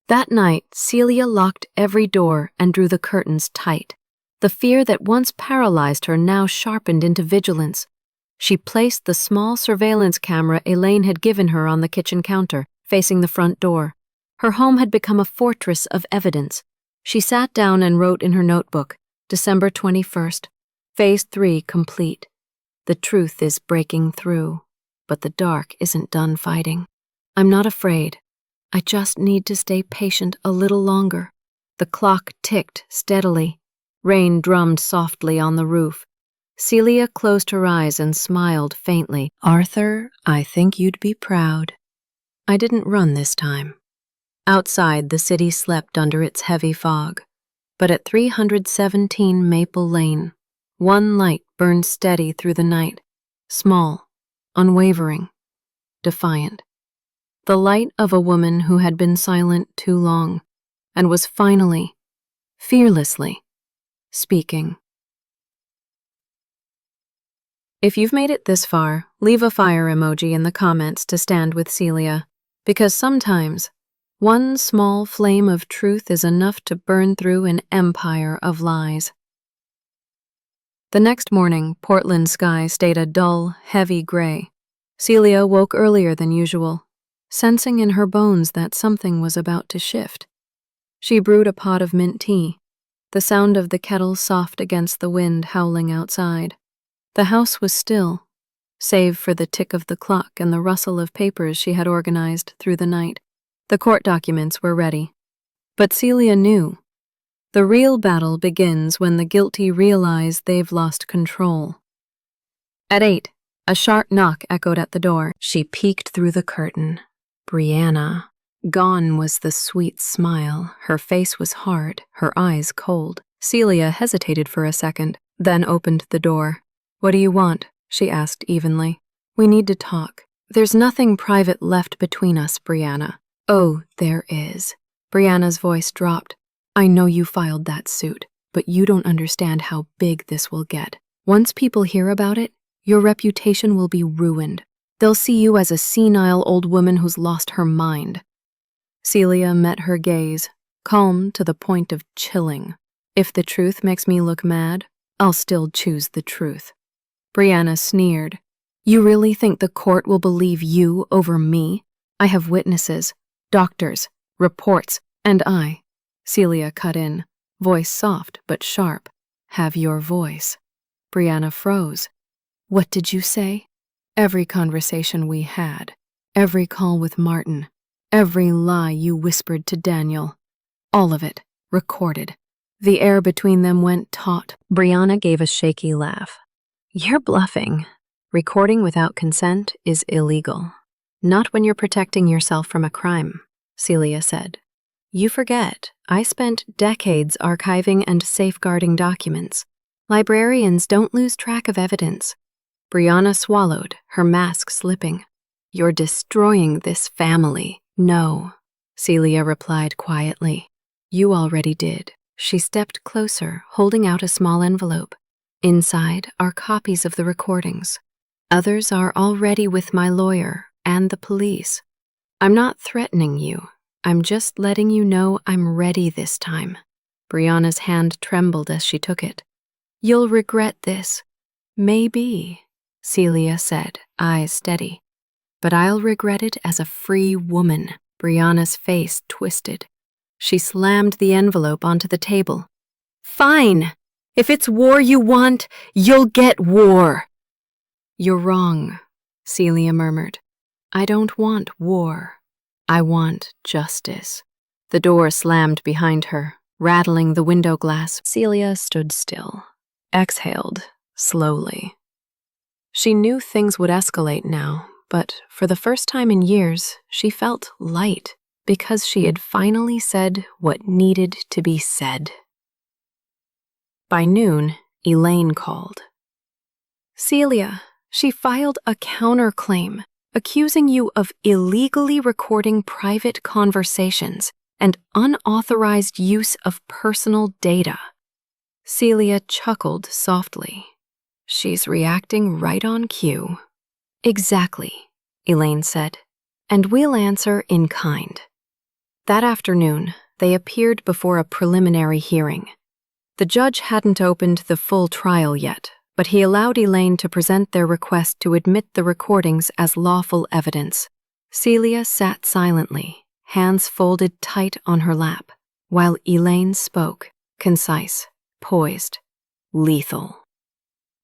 [SPEAKER 1] That night, Celia locked every door and drew the curtains tight. The fear that once paralyzed her now sharpened into vigilance. She placed the small surveillance camera Elaine had given her on the kitchen counter, facing the front door. Her home had become a fortress of evidence. She sat down and wrote in her notebook, December 21st, Phase 3 complete. The truth is breaking through, but the dark isn't done fighting. I'm not afraid. I just need to stay patient a little longer. The clock ticked steadily. Rain drummed softly on the roof. Celia closed her eyes and smiled faintly. "Arthur, I think you'd be proud. I didn't run this time." Outside, the city slept under its heavy fog. But at 317 Maple Lane, one light burned steady through the night, small, unwavering, defiant. The light of a woman who had been silent too long and was finally, fearlessly, speaking. If you've made it this far, leave a fire emoji in the comments to stand with Celia, because sometimes one small flame of truth is enough to burn through an empire of lies. The next morning, Portland's sky stayed a dull, heavy gray. Celia woke earlier than usual, sensing in her bones that something was about to shift. She brewed a pot of mint tea, the sound of the kettle soft against the wind howling outside. The house was still, save for the tick of the clock and the rustle of papers she had organized through the night. The court documents were ready. But Celia knew. The real battle begins when the guilty realize they've lost control. At 8, a sharp knock echoed at the door. She peeked through the curtain. Brianna. Gone was the sweet smile. Her face was hard, her eyes cold. Celia hesitated for a second, then opened the door. "What do you want?" she asked evenly. "We need to talk. There's nothing private left between us, Brianna." "Oh, there is." Brianna's voice dropped. "I know you filed that suit, but you don't understand how big this will get. Once people hear about it, your reputation will be ruined. They'll see you as a senile old woman who's lost her mind." Celia met her gaze, calm to the point of chilling. If the truth makes me look mad, I'll still choose the truth. Brianna sneered. You really think the court will believe you over me? I have witnesses, doctors, reports, and Celia cut in, voice soft but sharp. Have your voice. Brianna froze. What did you say? Every conversation we had, every call with Martin, every lie you whispered to Daniel, all of it, recorded. The air between them went taut. Brianna gave a shaky laugh. You're bluffing. Recording without consent is illegal. Not when you're protecting yourself from a crime, Celia said. You forget, I spent decades archiving and safeguarding documents. Librarians don't lose track of evidence. Brianna swallowed, her mask slipping. You're destroying this family. No, Celia replied quietly. You already did. She stepped closer, holding out a small envelope. Inside are copies of the recordings. Others are already with my lawyer and the police. I'm not threatening you. I'm just letting you know I'm ready this time. Brianna's hand trembled as she took it. You'll regret this. Maybe, Celia said, eyes steady. But I'll regret it as a free woman. Brianna's face twisted. She slammed the envelope onto the table. Fine! If it's war you want, you'll get war. You're wrong, Celia murmured. I don't want war. I want justice. The door slammed behind her, rattling the window glass. Celia stood still, exhaled slowly. She knew things would escalate now, but for the first time in years, she felt light because she had finally said what needed to be said. By noon, Elaine called. Celia, she filed a counterclaim, accusing you of illegally recording private conversations and unauthorized use of personal data. Celia chuckled softly. She's reacting right on cue. Exactly, Elaine said, and we'll answer in kind. That afternoon, they appeared before a preliminary hearing. The judge hadn't opened the full trial yet, but he allowed Elaine to present their request to admit the recordings as lawful evidence. Celia sat silently, hands folded tight on her lap, while Elaine spoke, concise, poised, lethal.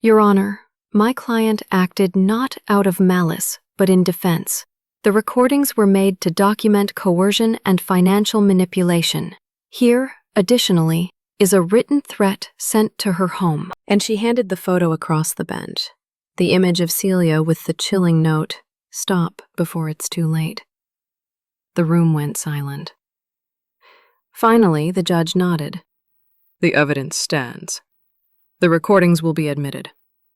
[SPEAKER 1] Your Honor, my client acted not out of malice, but in defense. The recordings were made to document coercion and financial manipulation. Here, additionally, is a written threat sent to her home. And she handed the photo across the bench. The image of Celia with the chilling note, "Stop before it's too late." The room went silent. Finally, the judge nodded. The evidence stands. The recordings will be admitted,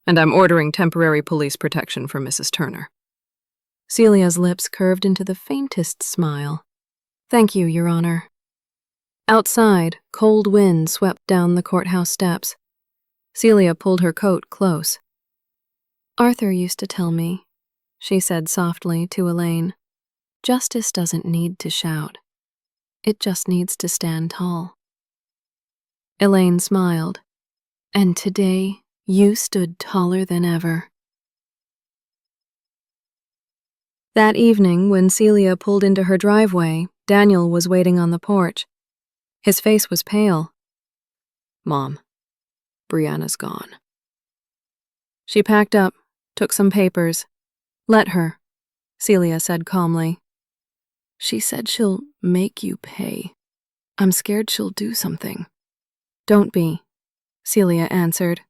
[SPEAKER 1] and I'm ordering temporary police protection for Mrs. Turner. Celia's lips curved into the faintest smile. Thank you, Your Honor. Outside, cold wind swept down the courthouse steps. Celia pulled her coat close. Arthur used to tell me, she said softly to Elaine, justice doesn't need to shout. It just needs to stand tall. Elaine smiled. And today, you stood taller than ever. That evening, when Celia pulled into her driveway, Daniel was waiting on the porch. His face was pale. Mom, Brianna's gone. She packed up, took some papers. Let her, Celia said calmly. She said she'll make you pay. I'm scared she'll do something. Don't be, Celia answered,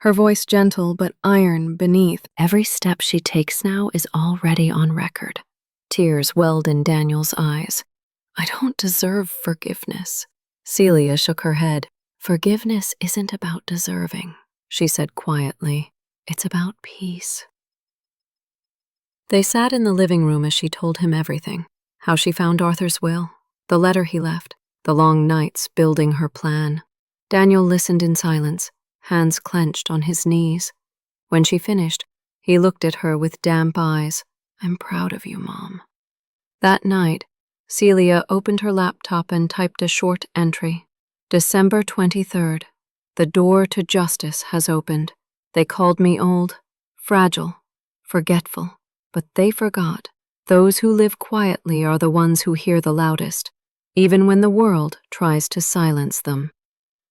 [SPEAKER 1] her voice gentle but iron beneath. Every step she takes now is already on record. Tears welled in Daniel's eyes. I don't deserve forgiveness. Celia shook her head. Forgiveness isn't about deserving, she said quietly. It's about peace. They sat in the living room as she told him everything. How she found Arthur's will, the letter he left, the long nights building her plan. Daniel listened in silence, hands clenched on his knees. When she finished, he looked at her with damp eyes. I'm proud of you, Mom. That night, Celia opened her laptop and typed a short entry. December 23rd. The door to justice has opened. They called me old, fragile, forgetful, but they forgot. Those who live quietly are the ones who hear the loudest, even when the world tries to silence them.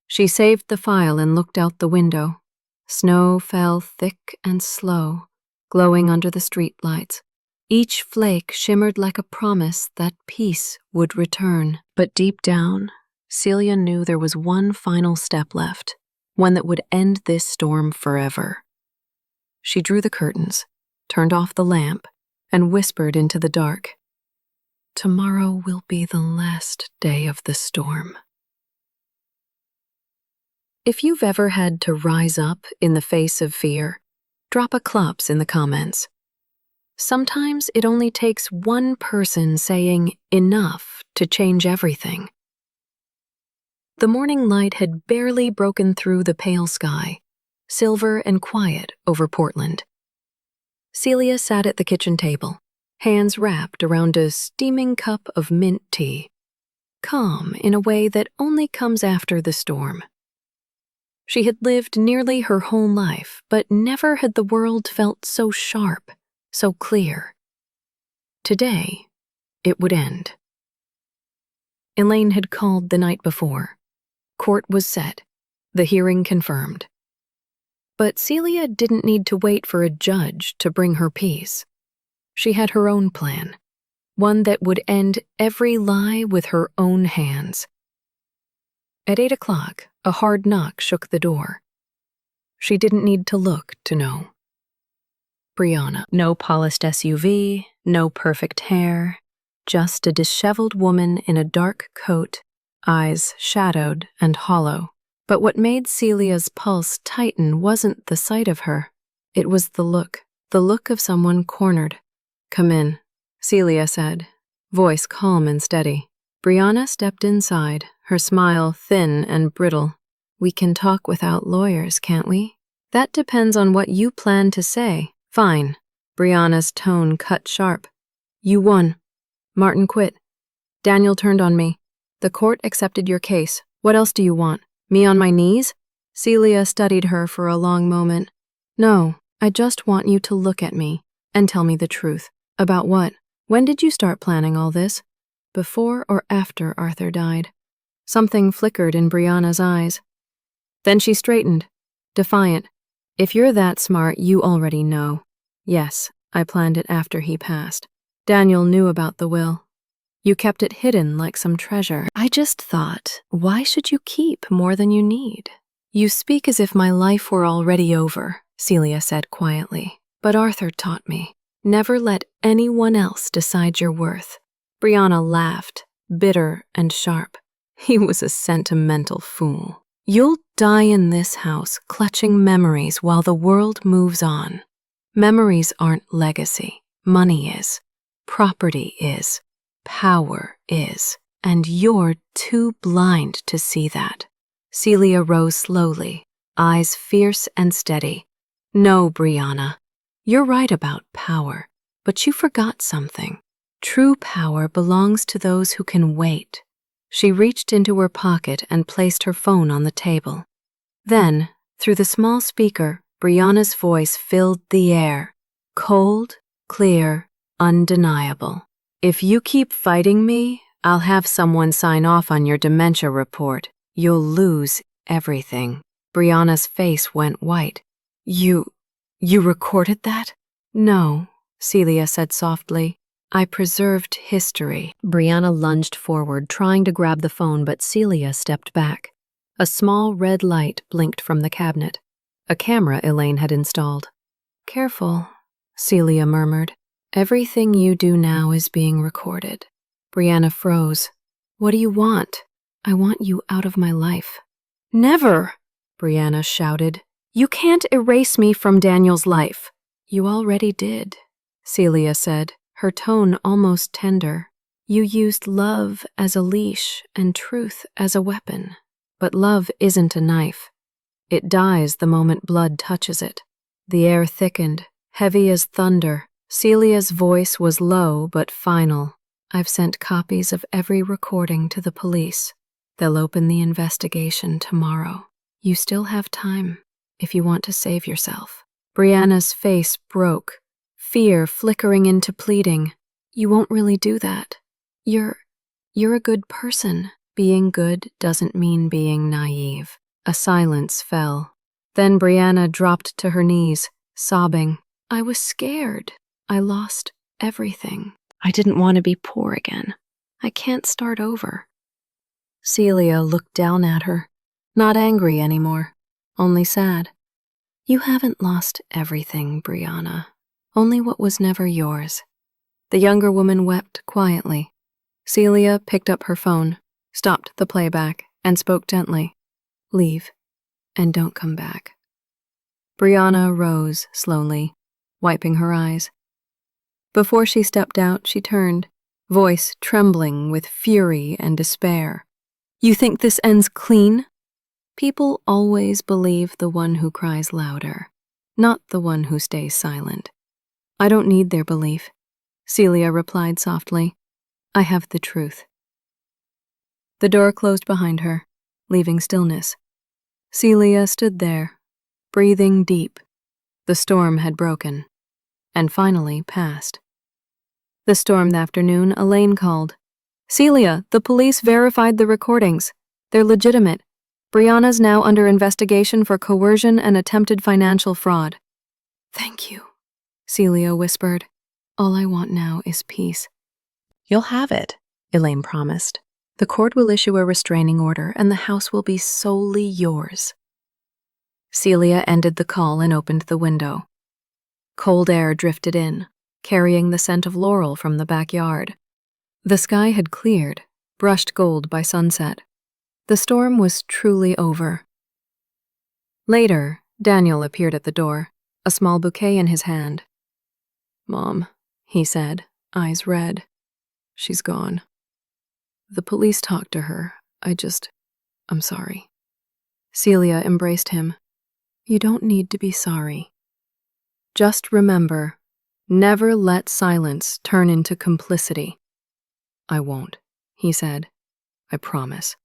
[SPEAKER 1] She saved the file and looked out the window. Snow fell thick and slow, glowing under the streetlights. Each flake shimmered like a promise that peace would return. But deep down, Celia knew there was one final step left, one that would end this storm forever. She drew the curtains, turned off the lamp, and whispered into the dark, "Tomorrow will be the last day of the storm." If you've ever had to rise up in the face of fear, drop a claps in the comments. Sometimes it only takes one person saying enough to change everything. The morning light had barely broken through the pale sky, silver and quiet over Portland. Celia sat at the kitchen table, hands wrapped around a steaming cup of mint tea, calm in a way that only comes after the storm. She had lived nearly her whole life, but never had the world felt so sharp, so clear. Today, it would end. Elaine had called the night before. Court was set, the hearing confirmed. But Celia didn't need to wait for a judge to bring her peace. She had her own plan, one that would end every lie with her own hands. At 8 o'clock, a hard knock shook the door. She didn't need to look to know. Brianna. No polished SUV, no perfect hair, just a disheveled woman in a dark coat, eyes shadowed and hollow. But what made Celia's pulse tighten wasn't the sight of her. It was the look of someone cornered. "Come in," Celia said, voice calm and steady. Brianna stepped inside, her smile thin and brittle. "We can talk without lawyers, can't we?" "That depends on what you plan to say." "Fine." Brianna's tone cut sharp. "You won. Martin quit. Daniel turned on me. The court accepted your case. What else do you want? Me on my knees?" Celia studied her for a long moment. "No, I just want you to look at me and tell me the truth." "About what? When did you start planning all this? Before or after Arthur died?" Something flickered in Brianna's eyes. Then she straightened, defiant. "If you're that smart, you already know." "Yes, I planned it after he passed. Daniel knew about the will. You kept it hidden like some treasure. I just thought, why should you keep more than you need?" "You speak as if my life were already over," Celia said quietly. "But Arthur taught me, never let anyone else decide your worth." Brianna laughed, bitter and sharp. "He was a sentimental fool. You'll die in this house clutching memories while the world moves on. Memories aren't legacy. Money is. Property is. Power is. And you're too blind to see that." Celia rose slowly, eyes fierce and steady. "No, Brianna, you're right about power, but you forgot something. True power belongs to those who can wait." She reached into her pocket and placed her phone on the table. Then, through the small speaker, Brianna's voice filled the air, cold, clear, undeniable. "If you keep fighting me, I'll have someone sign off on your dementia report. You'll lose everything." Brianna's face went white. You recorded that?" "No," Celia said softly. "I preserved history." Brianna lunged forward, trying to grab the phone, but Celia stepped back. A small red light blinked from the cabinet, a camera Elaine had installed. "Careful," Celia murmured. "Everything you do now is being recorded." Brianna froze. "What do you want?" "I want you out of my life." "Never!" Brianna shouted. "You can't erase me from Daniel's life." "You already did," Celia said, her tone almost tender. "You used love as a leash and truth as a weapon. But love isn't a knife. It dies the moment blood touches it." The air thickened, heavy as thunder. Celia's voice was low but final. "I've sent copies of every recording to the police. They'll open the investigation tomorrow. You still have time if you want to save yourself. Brianna's face broke, fear flickering into pleading. You won't really do that. You're a good person. Being good doesn't mean being naive. A silence fell. Then Brianna dropped to her knees, sobbing. I was scared. I lost everything. I didn't want to be poor again. I can't start over. Celia looked down at her, not angry anymore, only sad. You haven't lost everything, Brianna. Only what was never yours. The younger woman wept quietly. Celia picked up her phone, stopped the playback, and spoke gently. Leave, and don't come back. Brianna rose slowly, wiping her eyes. Before she stepped out, she turned, voice trembling with fury and despair. You think this ends clean? People always believe the one who cries louder, not the one who stays silent. I don't need their belief, Celia replied softly. I have the truth. The door closed behind her, leaving stillness. Celia stood there, breathing deep. The storm had broken, and finally passed. The stormed afternoon, Elaine called. Celia, the police verified the recordings. They're legitimate. Brianna's now under investigation for coercion and attempted financial fraud. Thank you, Celia whispered. All I want now is peace. You'll have it, Elaine promised. The court will issue a restraining order and the house will be solely yours. Celia ended the call and opened the window. Cold air drifted in, carrying the scent of laurel from the backyard. The sky had cleared, brushed gold by sunset. The storm was truly over. Later, Daniel appeared at the door, a small bouquet in his hand. Mom, he said, eyes red. She's gone. The police talked to her. I'm sorry. Celia embraced him. You don't need to be sorry. Just remember, never let silence turn into complicity. I won't, he said. I promise.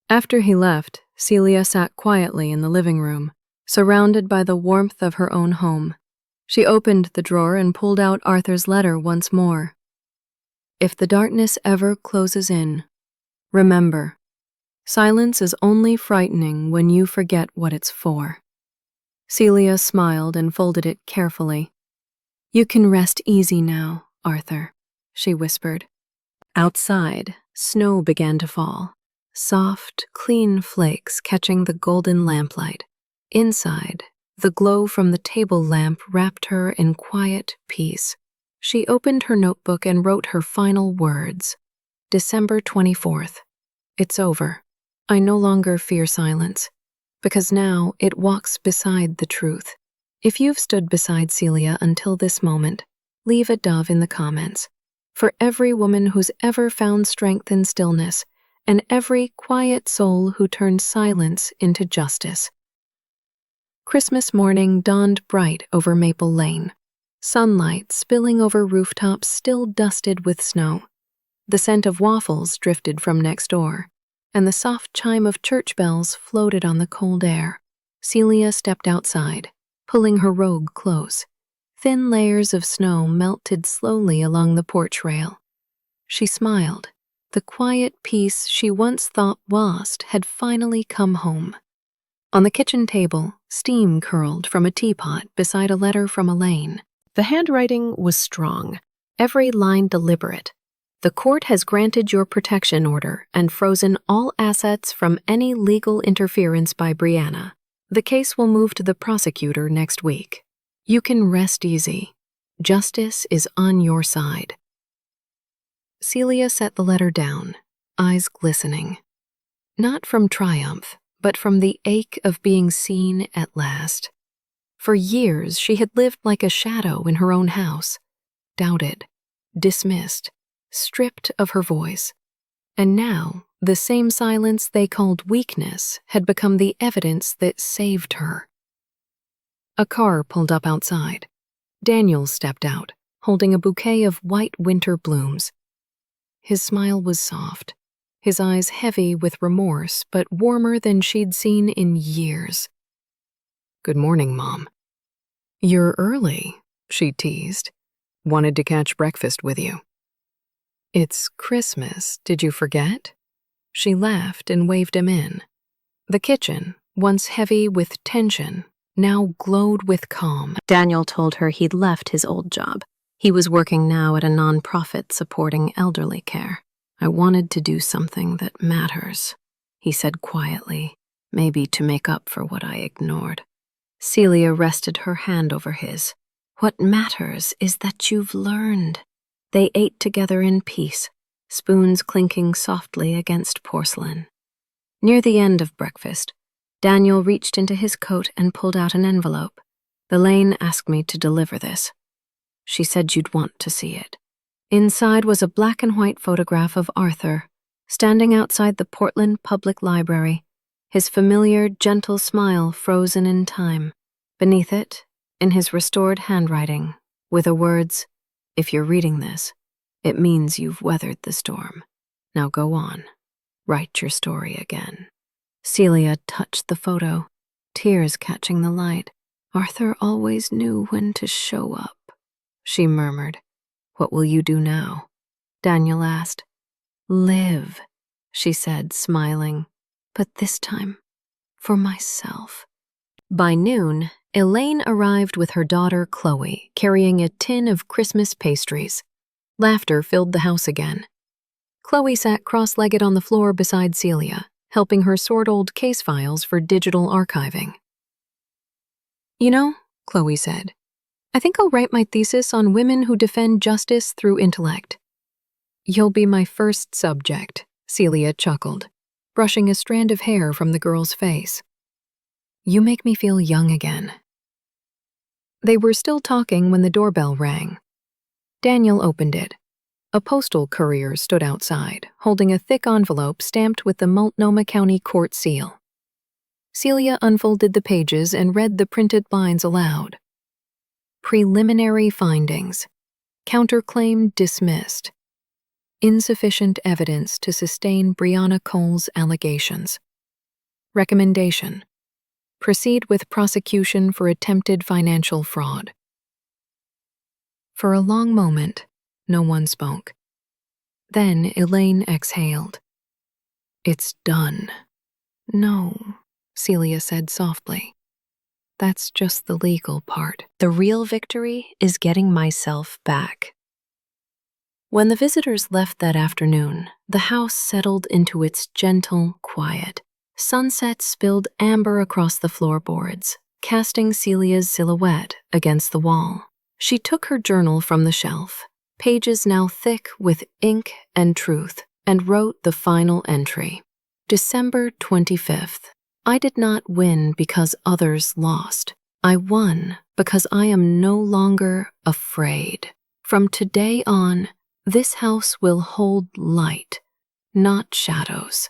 [SPEAKER 1] After he left, Celia sat quietly in the living room, surrounded by the warmth of her own home. She opened the drawer and pulled out Arthur's letter once more. If the darkness ever closes in, remember, silence is only frightening when you forget what it's for. Celia smiled and folded it carefully. You can rest easy now, Arthur, she whispered. Outside, snow began to fall, soft, clean flakes catching the golden lamplight. Inside, the glow from the table lamp wrapped her in quiet peace. She opened her notebook and wrote her final words. December 24th. It's over. I no longer fear silence, because now it walks beside the truth. If you've stood beside Celia until this moment, leave a dove in the comments. For every woman who's ever found strength in stillness, and every quiet soul who turned silence into justice. Christmas morning dawned bright over Maple Lane. Sunlight spilling over rooftops still dusted with snow. The scent of waffles drifted from next door, and the soft chime of church bells floated on the cold air. Celia stepped outside, pulling her robe close. Thin layers of snow melted slowly along the porch rail. She smiled. The quiet peace she once thought lost had finally come home. On the kitchen table, steam curled from a teapot beside a letter from Elaine. The handwriting was strong, every line deliberate. The court has granted your protection order and frozen all assets from any legal interference by Brianna. The case will move to the prosecutor next week. You can rest easy. Justice is on your side. Celia set the letter down, eyes glistening. Not from triumph, but from the ache of being seen at last. For years, she had lived like a shadow in her own house, doubted, dismissed, stripped of her voice. And now, the same silence they called weakness had become the evidence that saved her. A car pulled up outside. Daniel stepped out, holding a bouquet of white winter blooms. His smile was soft, his eyes heavy with remorse but warmer than she'd seen in years. "Good morning, Mom." "You're early," she teased. "Wanted to catch breakfast with you." "It's Christmas, did you forget?" She laughed and waved him in. The kitchen, once heavy with tension, now glowed with calm. Daniel told her he'd left his old job. He was working now at a nonprofit supporting elderly care. "I wanted to do something that matters," he said quietly, maybe to make up for what I ignored. Celia rested her hand over his. "What matters is that you've learned." They ate together in peace, spoons clinking softly against porcelain. Near the end of breakfast, Daniel reached into his coat and pulled out an envelope. "Elaine asked me to deliver this. She said you'd want to see it." Inside was a black and white photograph of Arthur, standing outside the Portland Public Library, his familiar, gentle smile frozen in time. Beneath it, in his restored handwriting, were the words, "If you're reading this, it means you've weathered the storm. Now go on, write your story again." Celia touched the photo, tears catching the light. "Arthur always knew when to show up," she murmured. "What will you do now?" Daniel asked. "Live," she said, smiling, "but this time, for myself." By noon, Elaine arrived with her daughter Chloe, carrying a tin of Christmas pastries. Laughter filled the house again. Chloe sat cross-legged on the floor beside Celia, helping her sort old case files for digital archiving. "You know," Chloe said, "I think I'll write my thesis on women who defend justice through intellect." "You'll be my first subject," Celia chuckled, brushing a strand of hair from the girl's face. "You make me feel young again." They were still talking when the doorbell rang. Daniel opened it. A postal courier stood outside, holding a thick envelope stamped with the Multnomah County Court seal. Celia unfolded the pages and read the printed lines aloud. "Preliminary findings. Counterclaim dismissed. Insufficient evidence to sustain Brianna Cole's allegations. Recommendation. Proceed with prosecution for attempted financial fraud." For a long moment, no one spoke. Then Elaine exhaled. "It's done." "No," Celia said softly. "That's just the legal part. The real victory is getting myself back." When the visitors left that afternoon, the house settled into its gentle quiet. Sunset spilled amber across the floorboards, casting Celia's silhouette against the wall. She took her journal from the shelf, pages now thick with ink and truth, and wrote the final entry. December 25th. I did not win because others lost. I won because I am no longer afraid. From today on, this house will hold light, not shadows.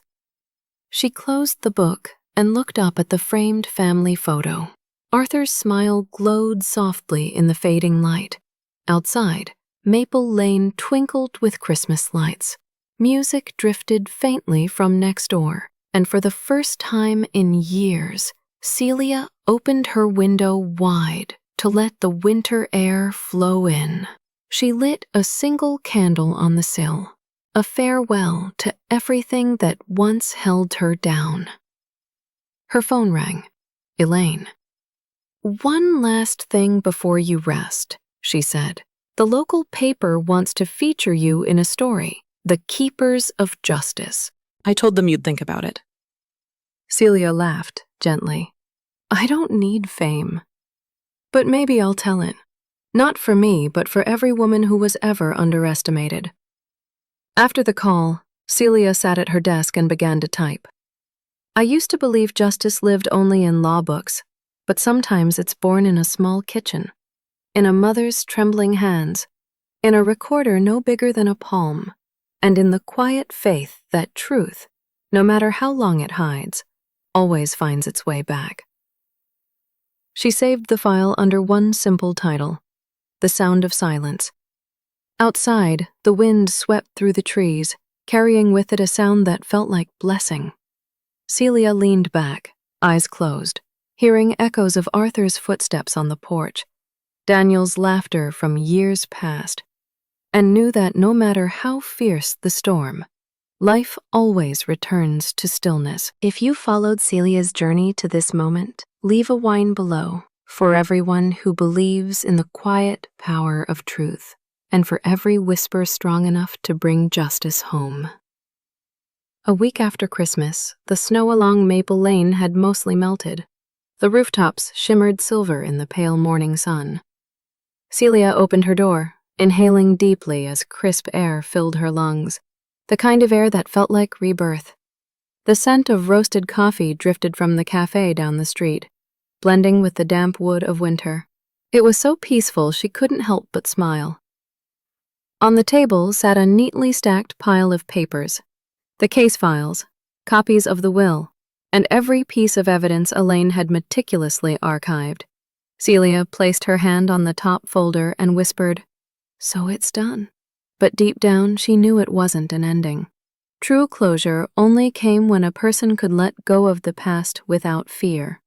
[SPEAKER 1] She closed the book and looked up at the framed family photo. Arthur's smile glowed softly in the fading light. Outside, Maple Lane twinkled with Christmas lights. Music drifted faintly from next door, and for the first time in years, Celia opened her window wide to let the winter air flow in. She lit a single candle on the sill, a farewell to everything that once held her down. Her phone rang. Elaine. "One last thing before you rest," she said. "The local paper wants to feature you in a story, The Keepers of Justice."
[SPEAKER 2] I told them you'd think about it.
[SPEAKER 1] Celia laughed gently. "I don't need fame. But maybe I'll tell it. Not for me, but for every woman who was ever underestimated." After the call, Celia sat at her desk and began to type. "I used to believe justice lived only in law books, but sometimes it's born in a small kitchen, in a mother's trembling hands, in a recorder no bigger than a palm, and in the quiet faith that truth, no matter how long it hides, always finds its way back." She saved the file under one simple title, The Sound of Silence. Outside, the wind swept through the trees, carrying with it a sound that felt like blessing. Celia leaned back, eyes closed, hearing echoes of Arthur's footsteps on the porch, Daniel's laughter from years past, and knew that no matter how fierce the storm, life always returns to stillness. If you followed Celia's journey to this moment, leave a whine below for everyone who believes in the quiet power of truth, and for every whisper strong enough to bring justice home. A week after Christmas, the snow along Maple Lane had mostly melted. The rooftops shimmered silver in the pale morning sun. Celia opened her door, inhaling deeply as crisp air filled her lungs, the kind of air that felt like rebirth. The scent of roasted coffee drifted from the cafe down the street, blending with the damp wood of winter. It was so peaceful she couldn't help but smile. On the table sat a neatly stacked pile of papers, the case files, copies of the will, and every piece of evidence Elaine had meticulously archived. Celia placed her hand on the top folder and whispered, "So it's done." But deep down, she knew it wasn't an ending. True closure only came when a person could let go of the past without fear.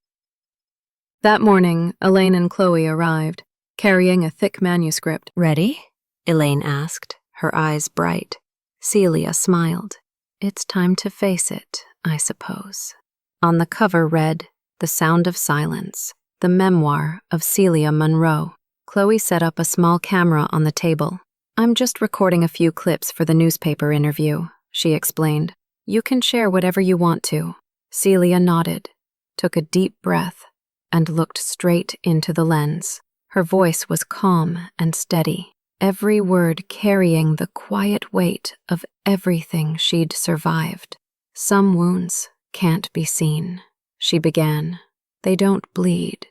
[SPEAKER 1] That morning, Elaine and Chloe arrived, carrying a thick manuscript.
[SPEAKER 3] "Ready?" Elaine asked, her eyes bright.
[SPEAKER 1] Celia smiled. "It's time to face it, I suppose." On the cover read, "The Sound of Silence, the memoir of Celia Monroe." Chloe set up a small camera on the table. "I'm just recording a few clips for the newspaper interview," she explained. "You can share whatever you want to." Celia nodded, took a deep breath, and looked straight into the lens. Her voice was calm and steady, every word carrying the quiet weight of everything she'd survived. "Some wounds can't be seen," she began. "They don't bleed,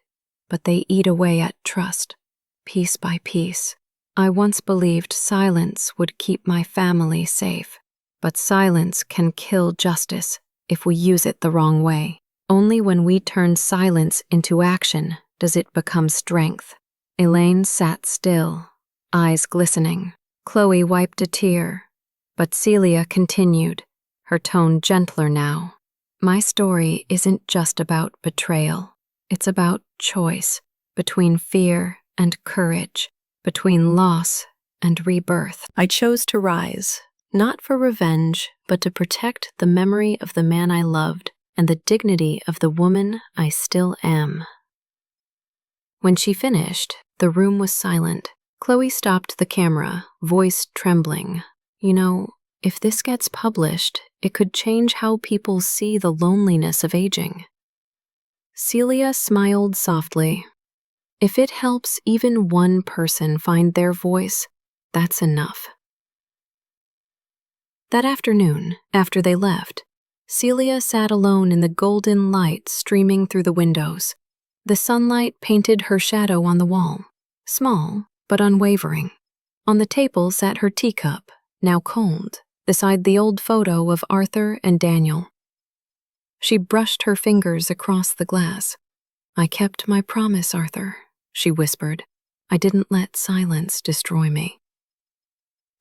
[SPEAKER 1] but they eat away at trust, piece by piece. I once believed silence would keep my family safe, but silence can kill justice if we use it the wrong way. Only when we turn silence into action does it become strength." Elaine sat still, eyes glistening. Chloe wiped a tear, but Celia continued, her tone gentler now. "My story isn't just about betrayal. It's about choice, between fear and courage, between loss and rebirth. I chose to rise, not for revenge, but to protect the memory of the man I loved and the dignity of the woman I still am." When she finished, the room was silent. Chloe stopped the camera, voice trembling. "You know, if this gets published, it could change how people see the loneliness of aging." Celia smiled softly. "If it helps even one person find their voice, that's enough." That afternoon, after they left, Celia sat alone in the golden light streaming through the windows. The sunlight painted her shadow on the wall, small but unwavering. On the table sat her teacup, now cold, beside the old photo of Arthur and Daniel. She brushed her fingers across the glass. "I kept my promise, Arthur," she whispered. "I didn't let silence destroy me."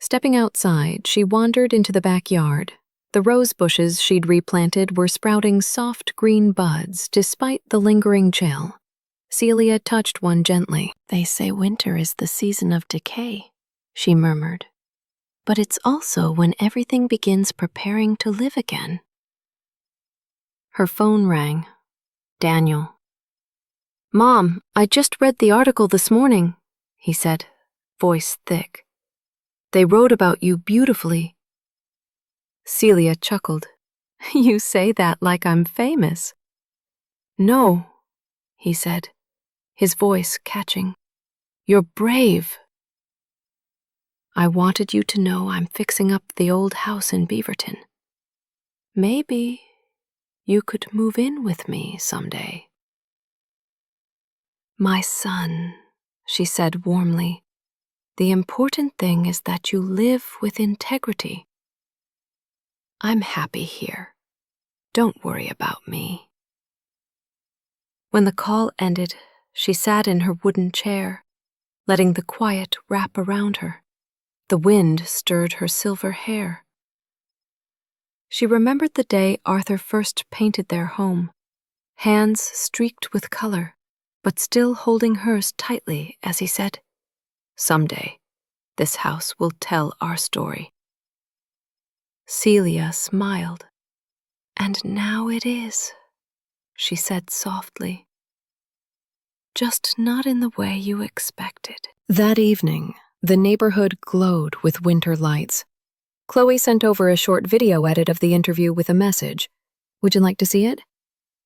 [SPEAKER 1] Stepping outside, she wandered into the backyard. The rose bushes she'd replanted were sprouting soft green buds despite the lingering chill. Celia touched one gently. "They say winter is the season of decay," she murmured. "But it's also when everything begins preparing to live again." Her phone rang. Daniel. "Mom, I just read the article this morning," he said, voice thick. "They wrote about you beautifully." Celia chuckled. "You say that like I'm famous." "No," he said, his voice catching. "You're brave. I wanted you to know I'm fixing up the old house in Beaverton. Maybe you could move in with me someday." "My son," she said warmly, "the important thing is that you live with integrity. I'm happy here. Don't worry about me." When the call ended, she sat in her wooden chair, letting the quiet wrap around her. The wind stirred her silver hair. She remembered the day Arthur first painted their home, hands streaked with color, but still holding hers tightly as he said, "Someday, this house will tell our story." Celia smiled. "And now it is," she said softly. "Just not in the way you expected." That evening, the neighborhood glowed with winter lights. Chloe sent over a short video edit of the interview with a message. "Would you like to see it?"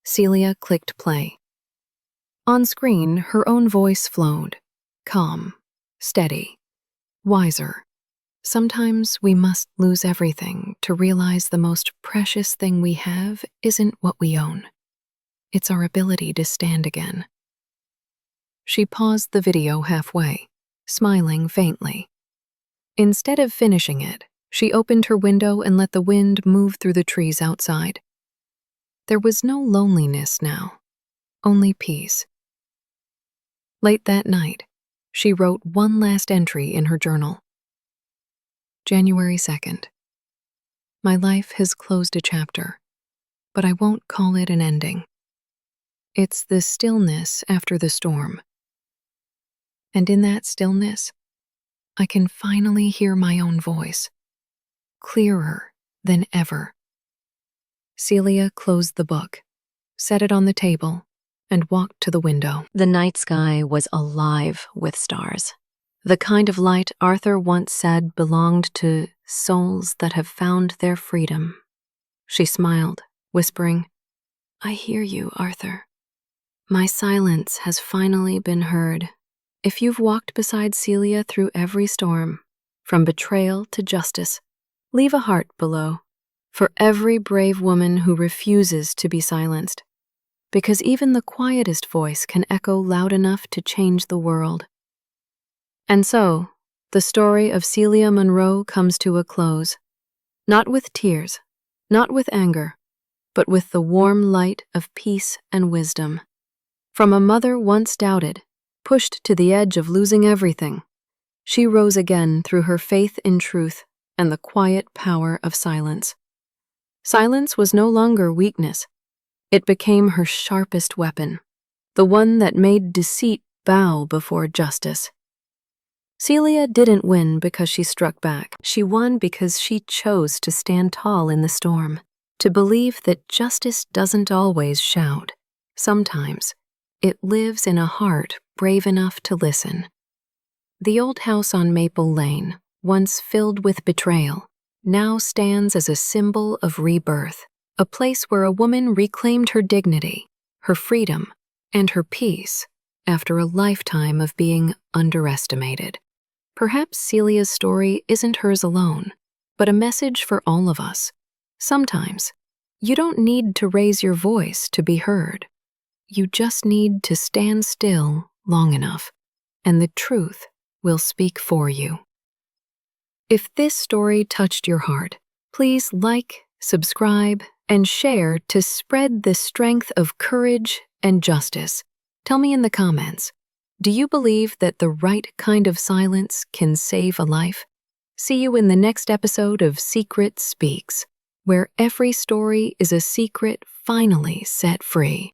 [SPEAKER 1] Celia clicked play. On screen, her own voice flowed, calm, steady, wiser. Sometimes we must lose everything to realize the most precious thing we have isn't what we own. It's our ability to stand again. She paused the video halfway, smiling faintly. Instead of finishing it, she opened her window and let the wind move through the trees outside. There was no loneliness now, only peace. Late that night, she wrote one last entry in her journal. January 2nd. My life has closed a chapter, but I won't call it an ending. It's the stillness after the storm. And in that stillness, I can finally hear my own voice, clearer than ever. Celia closed the book, set it on the table, and walked to the window.
[SPEAKER 3] The night sky was alive with stars.
[SPEAKER 1] The kind of light Arthur once said belonged to souls that have found their freedom. She smiled, whispering, "I hear you, Arthur. My silence has finally been heard." If you've walked beside Celia through every storm, from betrayal to justice, leave a heart below for every brave woman who refuses to be silenced, because even the quietest voice can echo loud enough to change the world. And so, the story of Celia Monroe comes to a close, not with tears, not with anger, but with the warm light of peace and wisdom. From a mother once doubted, pushed to the edge of losing everything, she rose again through her faith in truth and the quiet power of silence. Silence was no longer weakness. It became her sharpest weapon, the one that made deceit bow before justice. Celia didn't win because she struck back. She won because she chose to stand tall in the storm, to believe that justice doesn't always shout. Sometimes, it lives in a heart brave enough to listen. The old house on Maple Lane, once filled with betrayal, now stands as a symbol of rebirth, a place where a woman reclaimed her dignity, her freedom, and her peace after a lifetime of being underestimated. Perhaps Celia's story isn't hers alone, but a message for all of us. Sometimes, you don't need to raise your voice to be heard. You just need to stand still long enough, and the truth will speak for you. If this story touched your heart, please like, subscribe, and share to spread the strength of courage and justice. Tell me in the comments, do you believe that the right kind of silence can save a life? See you in the next episode of Secret Speaks, where every story is a secret finally set free.